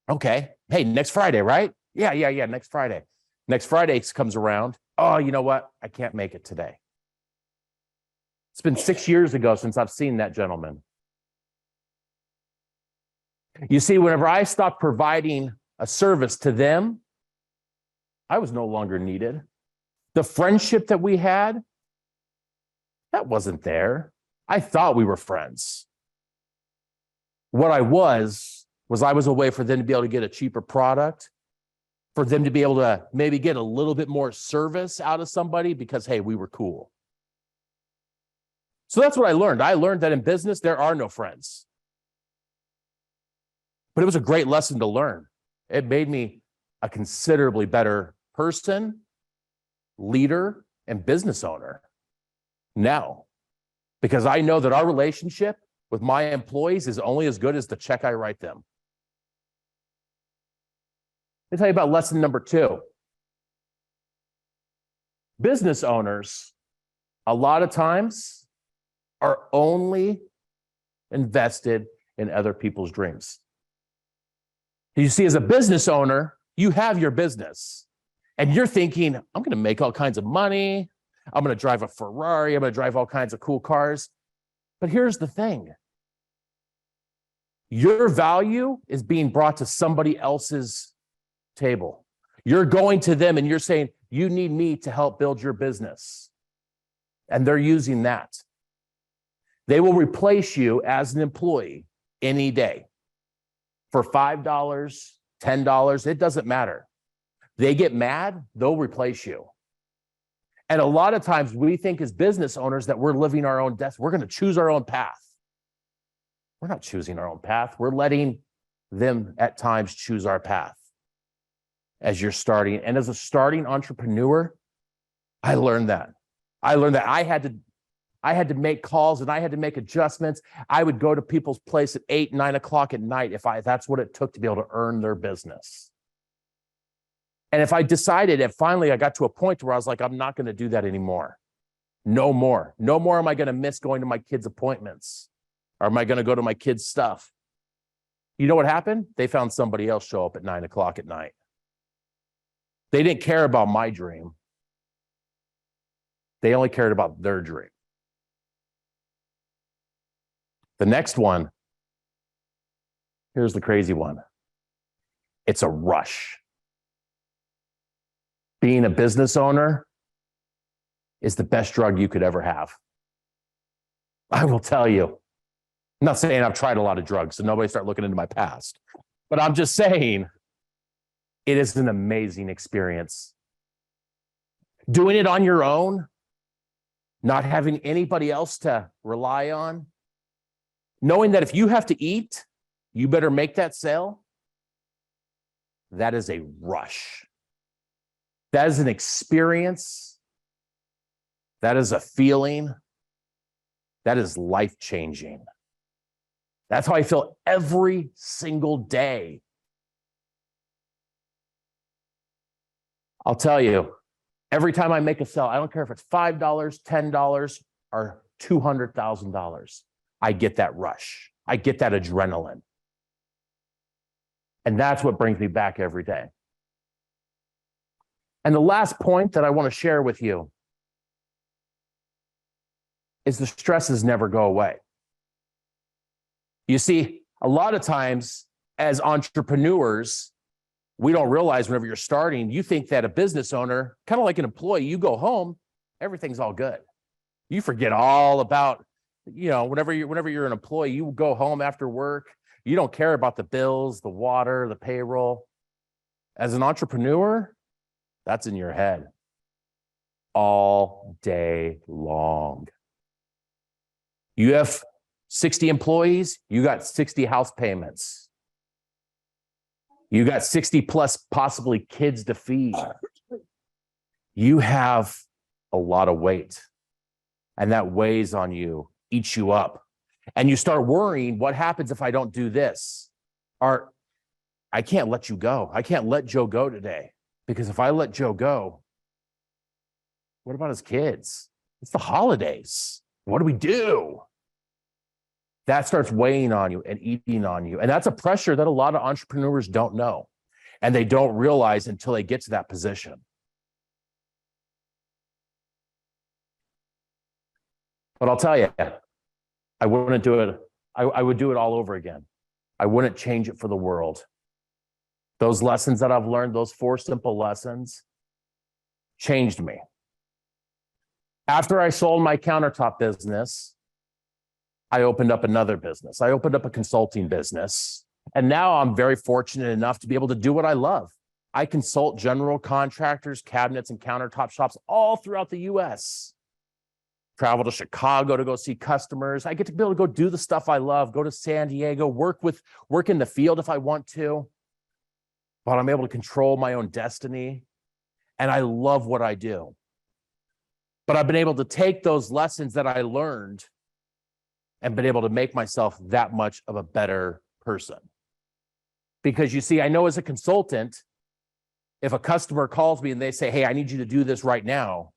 S17: Okay. Hey, next Friday, right? Yeah, next Friday. Next Friday comes around. Oh, you know what? I can't make it today. It's been 6 years ago since I've seen that gentleman. You see, whenever I stopped providing a service to them, I was no longer needed. The friendship that we had, that wasn't there. I thought we were friends. What I was I was a way for them to be able to get a cheaper product, for them to be able to maybe get a little bit more service out of somebody because, hey, we were cool. So that's what I learned. I learned that in business, there are no friends. But it was a great lesson to learn. It made me a considerably better person, leader, and business owner now, because I know that our relationship with my employees is only as good as the check I write them. Let me tell you about lesson number 2. Business owners, a lot of times, are only invested in other people's dreams. You see, as a business owner, you have your business and you're thinking, I'm going to make all kinds of money. I'm going to drive a Ferrari. I'm going to drive all kinds of cool cars. But here's the thing. Your value is being brought to somebody else's table. You're going to them and you're saying, you need me to help build your business. And they're using that. They will replace you as an employee any day for $5, $10, it doesn't matter. They get mad, they'll replace you. And a lot of times we think as business owners that we're living our own destiny. We're going to choose our own path. We're not choosing our own path. We're letting them at times choose our path as you're starting. And as a starting entrepreneur, I learned that. I had to make calls and I had to make adjustments. I would go to people's place at 8, 9 o'clock at night if that's what it took to be able to earn their business. And if I decided, and finally I got to a point where I was like, I'm not going to do that anymore. No more. No more am I going to miss going to my kids' appointments, or am I going to go to my kids' stuff? You know what happened? They found somebody else show up at 9 o'clock at night. They didn't care about my dream. They only cared about their dream. The next one, here's the crazy one. It's a rush. Being a business owner is the best drug you could ever have. I will tell you. I'm not saying I've tried a lot of drugs, so nobody start looking into my past. But I'm just saying it is an amazing experience. Doing it on your own, not having anybody else to rely on, knowing that if you have to eat, you better make that sale. That is a rush. That is an experience. That is a feeling. That is life-changing. That's how I feel every single day. I'll tell you, every time I make a sale, I don't care if it's $5, $10, or $200,000. I get that rush. I get that adrenaline. And that's what brings me back every day. And the last point that I want to share with you is the stresses never go away. You see, a lot of times as entrepreneurs, we don't realize whenever you're starting, you think that a business owner, kind of like an employee, you go home, everything's all good. You forget all about, whenever you're an employee, you go home after work, you don't care about the bills, the water, the payroll. As an entrepreneur, that's in your head all day long. You have 60 employees, you got 60 house payments. You got 60 plus possibly kids to feed. You have a lot of weight, and that weighs on you, eats you up. And you start worrying, what happens if I don't do this? Or I can't let you go. I can't let Joe go today, because if I let Joe go, what about his kids? It's the holidays. What do we do? That starts weighing on you and eating on you. And that's a pressure that a lot of entrepreneurs don't know. And they don't realize until they get to that position. But I'll tell you, I wouldn't do it. I would do it all over again. I wouldn't change it for the world. Those lessons that I've learned, those 4 simple lessons, changed me. After I sold my countertop business, I opened up another business. I opened up a consulting business. And now I'm very fortunate enough to be able to do what I love. I consult general contractors, cabinets, and countertop shops all throughout the US. Travel to Chicago to go see customers. I get to be able to go do the stuff I love, go to San Diego, work in the field if I want to. But I'm able to control my own destiny. And I love what I do. But I've been able to take those lessons that I learned and been able to make myself that much of a better person. Because you see, I know as a consultant, if a customer calls me and they say, hey, I need you to do this right now,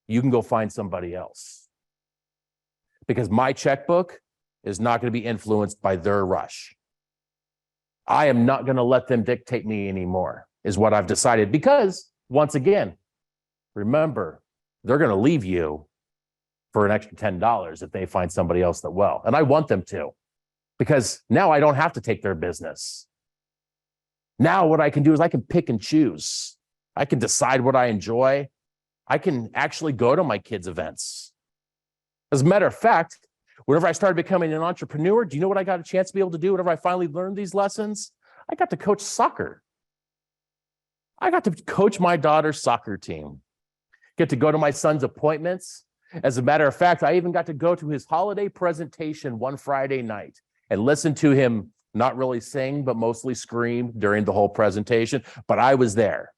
S17: you can go find somebody else. Because my checkbook is not going to be influenced by their rush. I am not going to let them dictate me anymore, is what I've decided. Because, once again, remember, they're going to leave you for an extra $10 if they find somebody else that will. And I want them to, because now I don't have to take their business. Now what I can do is I can pick and choose. I can decide what I enjoy. I can actually go to my kids' events. As a matter of fact, whenever I started becoming an entrepreneur, do you know what I got a chance to be able to do whenever I finally learned these lessons? I got to coach soccer. I got to coach my daughter's soccer team, get to go to my son's appointments. As a matter of fact, I even got to go to his holiday presentation one Friday night and listen to him not really sing, but mostly scream during the whole presentation. But I was there.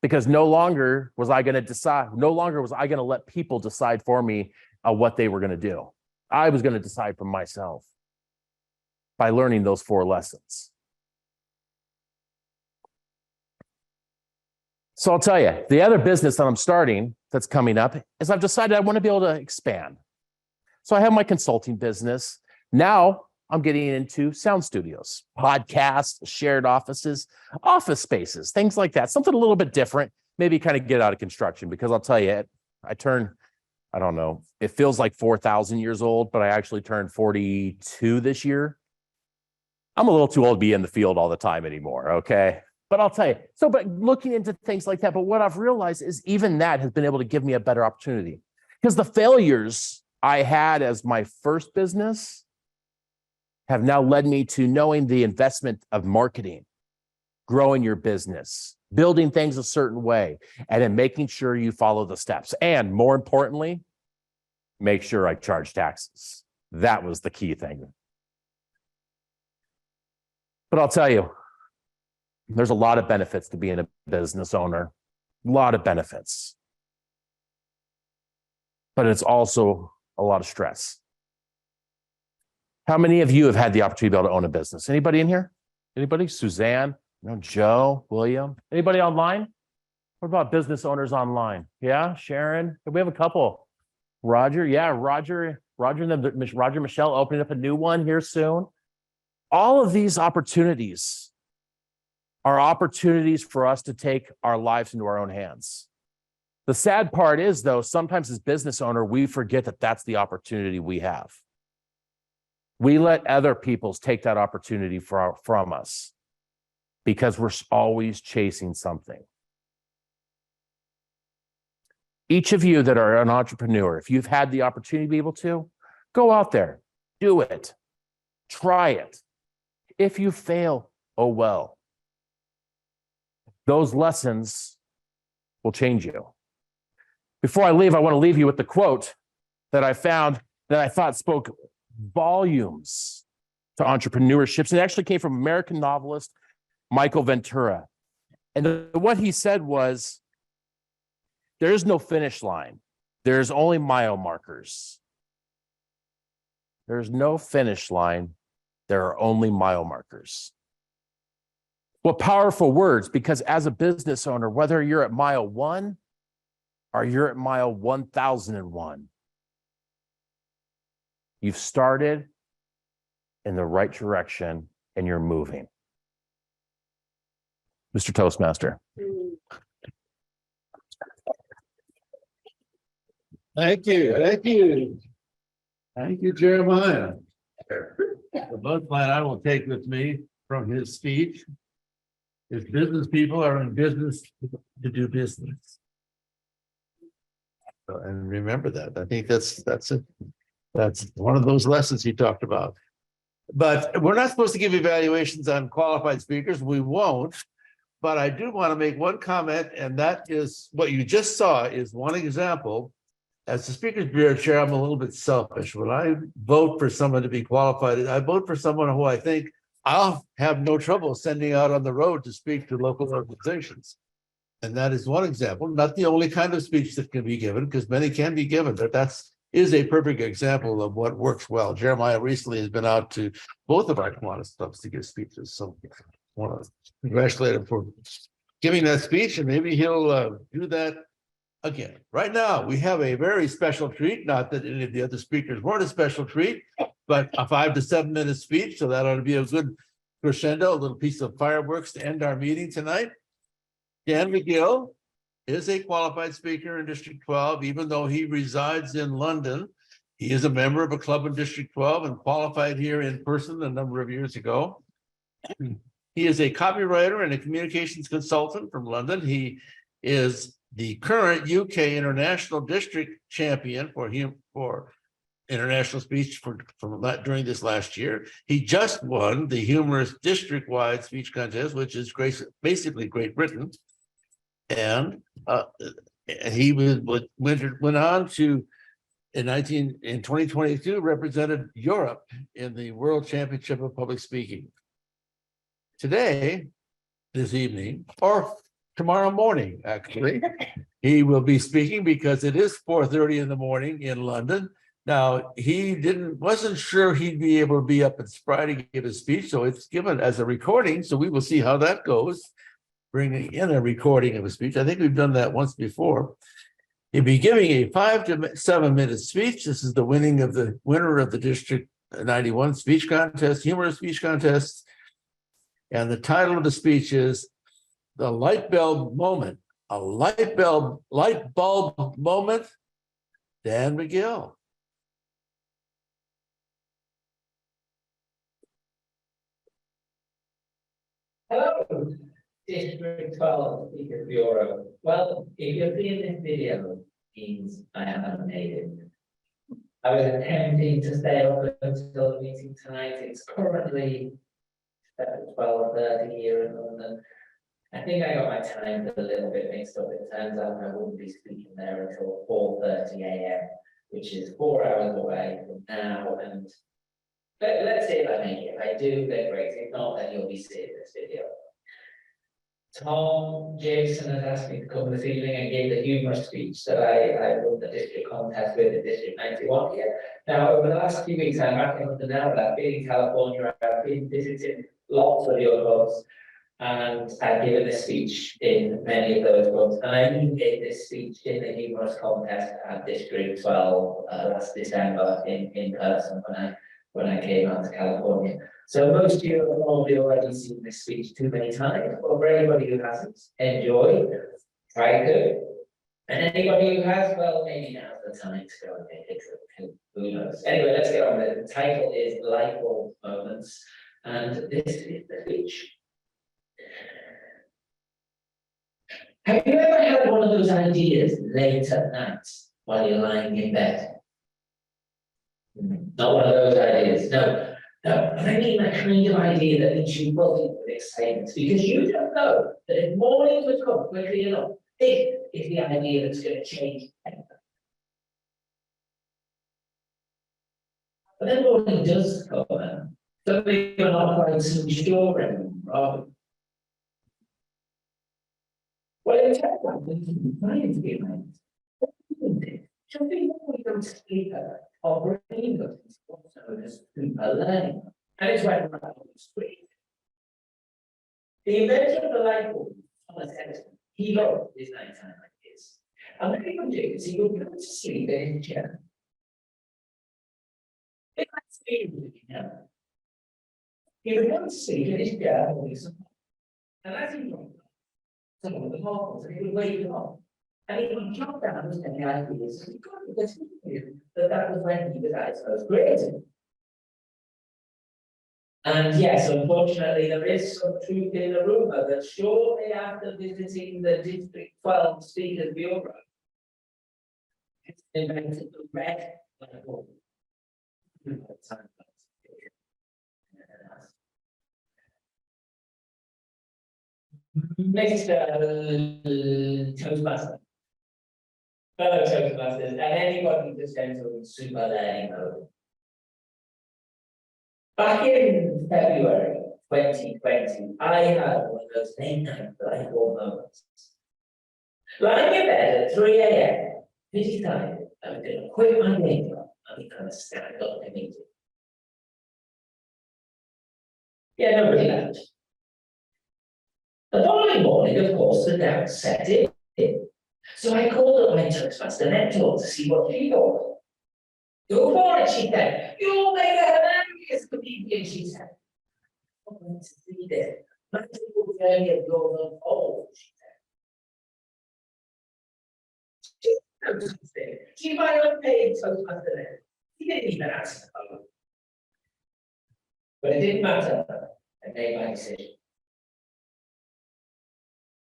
S17: Because no longer was I going to let people decide for me what they were going to do. I was going to decide for myself by learning those 4 lessons. So I'll tell you, the other business that I'm starting that's coming up is I've decided I want to be able to expand. So I have my consulting business. Now I'm getting into sound studios, podcasts, shared offices, office spaces, things like that. Something a little bit different, maybe kind of get out of construction, because I'll tell you, I don't know, it feels like 4,000 years old, but I actually turned 42 this year. I'm a little too old to be in the field all the time anymore, okay? But I'll tell you, but looking into things like that, but what I've realized is even that has been able to give me a better opportunity, because the failures I had as my first business have now led me to knowing the investment of marketing, growing your business, building things a certain way, and then making sure you follow the steps. And more importantly, make sure I charge taxes. That was the key thing. But I'll tell you, there's a lot of benefits to being a business owner, a lot of benefits. But it's also a lot of stress. How many of you have had the opportunity to be able to own a business? Anybody in here? Anybody? Suzanne? No, Joe? William? Anybody online? What about business owners online? Yeah, Sharon? We have a couple. Roger? Yeah, Roger Michelle opening up a new one here soon. All of these opportunities are opportunities for us to take our lives into our own hands. The sad part is, though, sometimes as business owner, we forget that that's the opportunity we have. We let other people take that opportunity from us because we're always chasing something. Each of you that are an entrepreneur, if you've had the opportunity to be able to, go out there, do it, try it. If you fail, oh well. Those lessons will change you. Before I leave, I want to leave you with the quote that I found that I thought spoke volumes to entrepreneurships. It actually came from American novelist Michael Ventura. And what he said was, there is no finish line. There's only mile markers. There's no finish line. There are only mile markers. What powerful words, because as a business owner, whether you're at mile 1 or you're at mile 1001, you've started in the right direction and you're moving. Mr. Toastmaster.
S2: Thank you. Thank you. Thank you, Jeremiah. The book line I will take with me from his speech is business people are in business to do business. And remember that. I think that's one of those lessons he talked about. But we're not supposed to give evaluations on qualified speakers. We won't. But I do want to make one comment, and that is what you just saw is one example. As the Speakers Bureau Chair, I'm a little bit selfish. When I vote for someone to be qualified, I vote for someone who I think I'll have no trouble sending out on the road to speak to local organizations. And that is one example, not the only kind of speech that can be given, because many can be given, but is a perfect example of what works well. Jeremiah recently has been out to both of our Kiwanis clubs to give speeches. So I want to congratulate him for giving that speech, and maybe he'll do that again. Right now, we have a very special treat, not that any of the other speakers weren't a special treat, but a 5 to 7 minute speech. So that ought to be a good crescendo, a little piece of fireworks to end our meeting tonight. Dan McGill is a qualified speaker in District 12, even though he resides in London. He is a member of a club in District 12 and qualified here in person a number of years ago. He is a copywriter and a communications consultant from London. He is the current UK International District Champion for international speech during this last year. He just won the humorous district-wide speech contest, which is basically Great Britain, and he went on to in 2022 represented Europe in the World Championship of Public Speaking. Today, this evening, or tomorrow morning, actually, he will be speaking because it is 4:30 in the morning in London. Now, he wasn't sure he'd be able to be up at Spry to give a speech, so it's given as a recording. So we will see how that goes, bringing in a recording of a speech. I think we've done that once before. He'll be giving a 5 to 7 minute speech. This is the winner of the District 91 speech contest, humorous speech contest. And the title of the speech is The Light Bulb Moment. A light bulb moment, Dan McGill.
S18: Hello, District 12 Speaker Bureau. Well, if you're seeing this video, it means I am animated. I was attempting to stay up until the meeting tonight. It's currently 12:30 here in London. I think I got my times a little bit mixed up. It turns out I wouldn't be speaking there until 4:30 a.m., which is 4 hours away from now. And let's see if I make it. If I do, then great. If not, then you'll be seeing this video. Tom Jason has asked me to come this evening and give the humorous speech that I won the district contest with in District 91 here. Now, over the last few weeks, I'm back in London now, but I've been in California, I've been visiting lots of your clubs, and I've given a speech in many of those clubs. And I even gave this speech in the humorous contest at District 12 last December in person when I came out to California. So most of you have probably already seen this speech too many times, but for anybody who hasn't, enjoy, try to. And anybody who has, well, maybe now's the time to go and make it. Who knows? Anyway, let's get on with it. The title is Light Bulb Moments, and this is the speech. Have you ever had one of those ideas late at night while you're lying in bed? Not one of those ideas, no. No, but I mean that kind of idea that makes you buzzing with excitement, because you don't know that if morning would come quickly enough, this is the idea that's going to change everything. But then morning does come, and suddenly you're not quite so sure anymore. Well, it turns out that you can find the behind. Something more we don't speak about, or brain goes what's known as super learning. And it's when we're on the screen. The inventor of the light bulb, Thomas Edison, he wrote his nighttime like this. And what he would do is he would go to sleep in his chair. If that's me, he would go to sleep in his chair holding some. And as he wrote some of the novels, and he would wake up. And he would jot down as many ideas as he could, because he knew that was when he was at his most creative. And yes, unfortunately, there is some truth in the rumor that shortly after visiting the District 12 Speakers Bureau, he invented the red light bulb. Mr. Toastmaster. Fellow Toastmasters, and anybody that's going super learning mode. Back in February 2020, I had one of those late night light bulb moments. Lying in bed at 3 a.m., I decided I was going to quit my day job and become a stand-up comedian. Yeah, nobody laughed. The following morning, of course, the doubt set in. So I called up my Toastmaster mentor to see what she thought. Go for it, she said. You'll make a hilarious comedian, she said. I want to see this. My people journey of yours unfold, she said. She's my unpaid Toastmaster then. He didn't even ask her. But it didn't matter. I made my decision.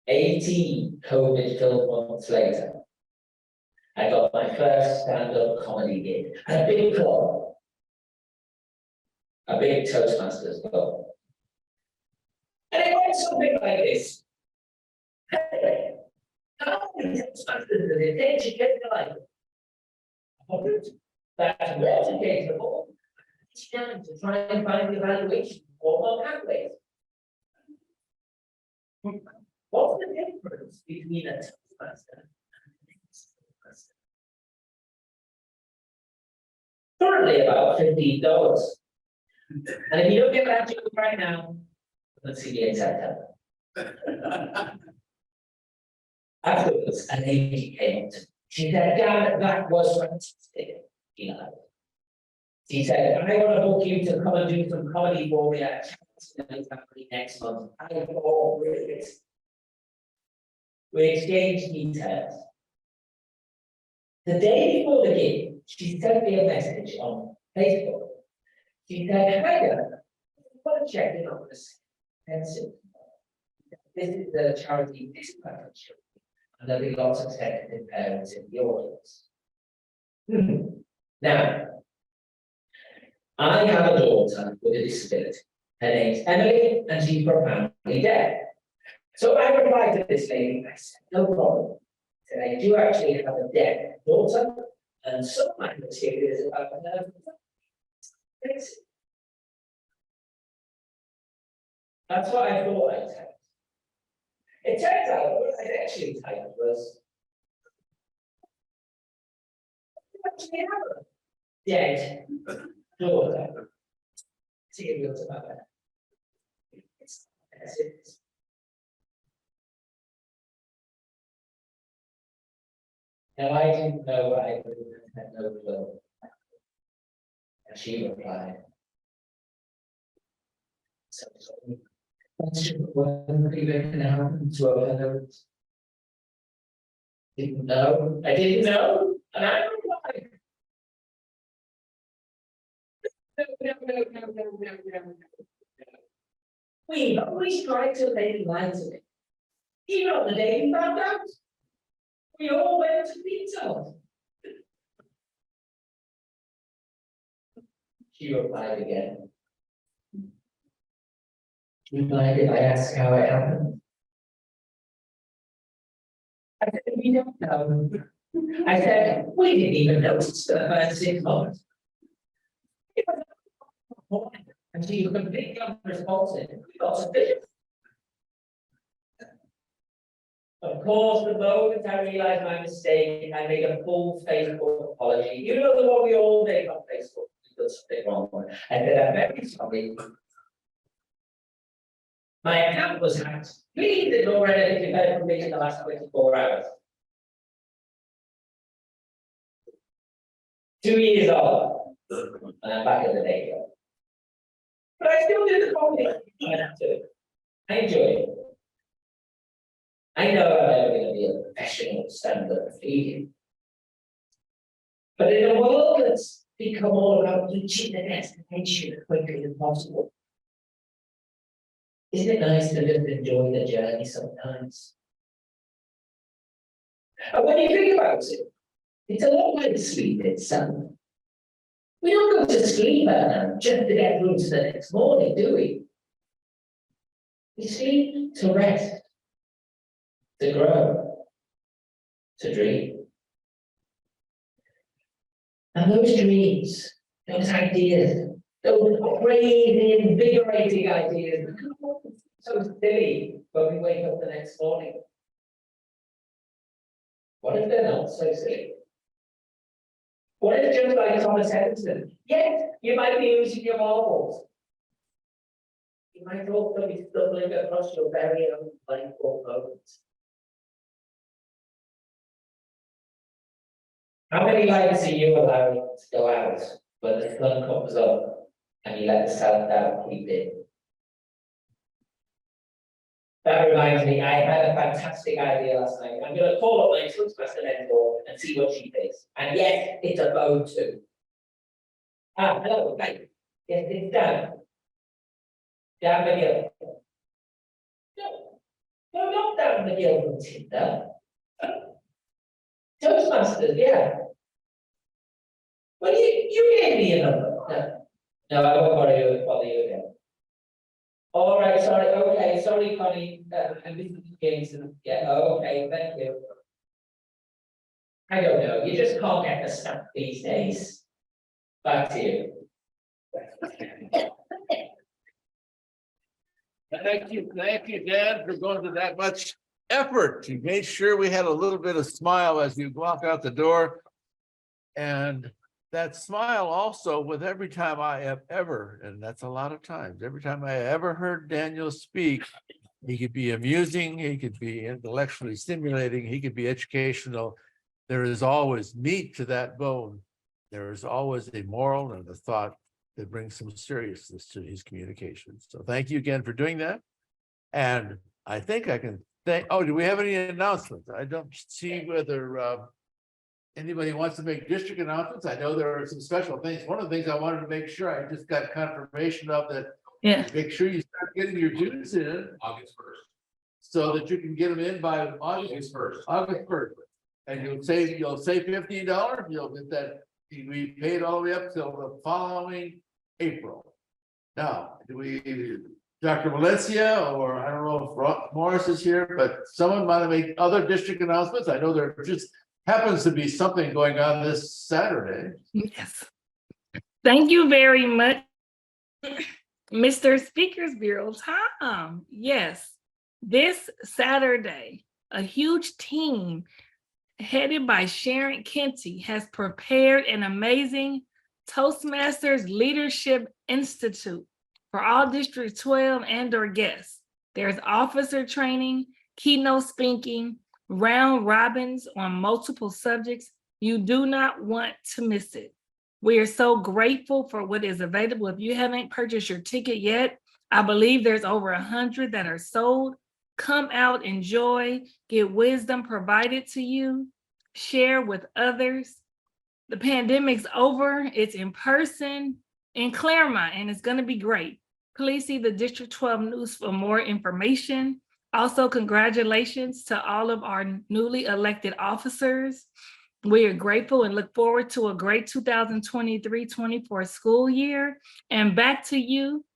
S18: 18 COVID-filled months later, I got got my first stand-up comedy gig at a big club, a big Toastmasters club. And it went something like this. Hey, how many Toastmasters does it take to get to like 100? That's more to get to the ball. Each time to try and find the evaluation or more pathways. What's the difference between a Toastmaster and a Toastmaster? Currently about $15. And if you don't get that joke right now, let's see the exact number. Afterwards, a lady came up to me. She said, "Dan, that was fantastic." You know. She said, "I want to book you to come and do some comedy for me at next month." I thought, brilliant. We exchanged details. The day before the gig, she sent me a message on Facebook. She said, "Hi there, I want to check in on this pencil. This is the charity discount, and there'll be lots of sensitive parents in the audience." Now, I have a daughter with a disability. Her name's Emily, and she's profoundly deaf. So I replied to this lady, I said, "No problem. I said, I do actually have a deaf daughter, and some of my material is about her." That's what I thought I'd type. It turns out what I actually typed was, "I actually have a dead daughter." Materials about that. That's it. Now I didn't know I had no clue. And she replied, "So what really happened to our parents?" Didn't know. I didn't know. And I replied, no. We always tried to make lines of it. Even on the day we found out, we all went to pizza. She replied again. "Do you mind if I ask how it happened?" I said, "We don't know." I said, "We didn't even notice for the first 6 months." And she was completely unresponsive. We got suspicious. Of course, the moment I realized my mistake, I made a full Facebook apology. You know the one we all make on Facebook. We got something wrong. I said, "I'm very sorry. My account was hacked. Please ignore anything you've heard from me in the last 24 hours. 2 years on, and I'm back at the day job. But I still did the comedy. I enjoy it. I know I'm never going to be a professional stand-up comedian. But in a world that's become all about reaching the destination as quickly as possible, isn't it nice to just enjoy the journey sometimes? And when you think about it, it's a lot like sleep itself. We don't go to sleep at night just to get through to the next morning, do we? We sleep to rest, to grow, to dream. And those dreams, those ideas, those crazy, invigorating ideas, become so silly when we wake up the next morning. What if they're not so silly? What if, just like Thomas Edison, yes, you might be losing your marbles. You might also be stumbling across your very own life or moments. How many lights are you allowing to go out when the sun comes up and you let the self-doubt creep in? That reminds me, I had a fantastic idea last night. I'm going to call up my Toastmaster mentor and see what she thinks. And yes, it's a phone too. Ah, hello, hi. Yes, it's Dan. Dan McGill. No, not Dan McGill from Tinder. Toastmasters, yeah. Well, you gave me a number. No, I won't bother you again. All right, sorry, okay, sorry, Connie, I'm missing yeah, okay, thank you. I don't know, you just can't get the stuff these days. Back to you.
S2: Thank you, Dan, for going to that much effort. You made sure we had a little bit of smile as you walk out the door. And that smile also with every time I have ever, and that's a lot of times, every time I ever heard Daniel speak, he could be amusing, he could be intellectually stimulating, he could be educational. There is always meat to that bone. There is always a moral and a thought that brings some seriousness to his communications. So thank you again for doing that. And I think I can thank, oh, do we have any announcements? I don't see whether anybody wants to make district announcements. I know there are some special things. One of the things I wanted to make sure I just got confirmation of that.
S9: Yeah.
S2: Make sure you start getting your dues in
S14: August 1st.
S2: so that you can get them in by August 1st. August 1st. And you'll save $15. You'll get that. We paid all the way up till the following April. Now, do we, Dr. Valencia, or I don't know if Morris is here, but someone might make other district announcements. I know there just happens to be something going on this Saturday.
S9: Yes. Thank you very much, Mr. Speakers Bureau Tom. Yes, this Saturday, a huge team headed by Sharon Kenty has prepared an amazing Toastmasters Leadership Institute for all District 12 and or guests. There's officer training, keynote speaking, round robins on multiple subjects. You do not want to miss it. We are so grateful for what is available. If you haven't purchased your ticket yet, I believe there's over 100 that are sold. Come out, enjoy, get wisdom provided to you, share with others. The pandemic's over, it's in person in Claremont, and it's gonna be great. Please see the District 12 News for more information. Also, congratulations to all of our newly elected officers. We are grateful and look forward to a great 2023-24 school year. And back to you,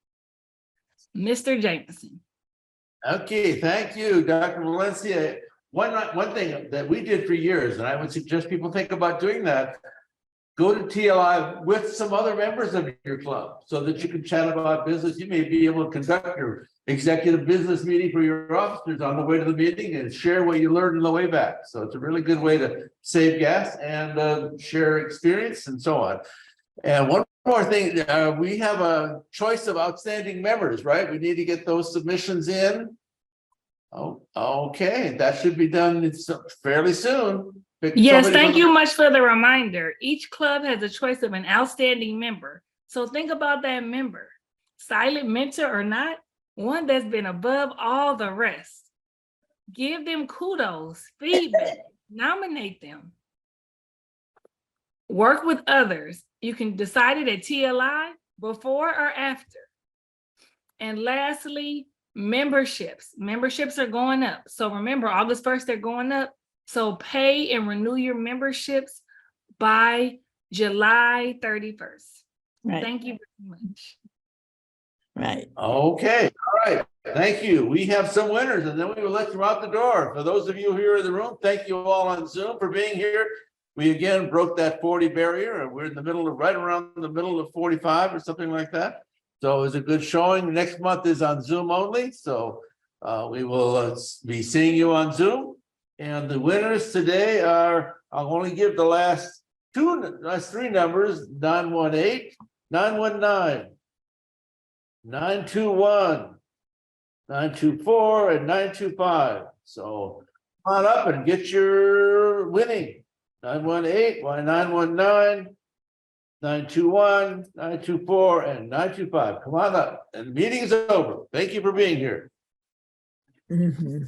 S9: Mr. Jameson.
S2: Okay, thank you, Dr. Valencia. One thing that we did for years, and I would suggest people think about doing that, go to TLI with some other members of your club so that you can chat about business. You may be able to conduct your executive business meeting for your officers on the way to the meeting and share what you learned on the way back. So it's a really good way to save gas and share experience and so on. And one more thing, we have a choice of outstanding members, right? We need to get those submissions in. Oh, okay, that should be done fairly soon.
S9: Yes, thank you much for the reminder. Each club has a choice of an outstanding member. So think about that member, silent mentor or not, one that's been above all the rest. Give them kudos, feedback, nominate them. Work with others. You can decide it at TLI before or after. And lastly, memberships. Memberships are going up. So remember, August 1st, they're going up. So pay and renew your memberships by July 31st.
S19: Right.
S9: Thank you very much.
S19: Right.
S2: Okay, all right. Thank you. We have some winners and then we will let you out the door. For those of you here in the room, thank you all on Zoom for being here. We again broke that 40 barrier and we're in the middle of right around the middle of 45 or something like that. So it was a good showing. Next month is on Zoom only. So we will be seeing you on Zoom. And the winners today are, I'll only give the last three numbers, 918, 919, 921, 924, and 925. So come on up and get your winning. 918, 919, 921, 924, and 925. Come on up. And the meeting is over. Thank you for being here.
S19: Mm-hmm.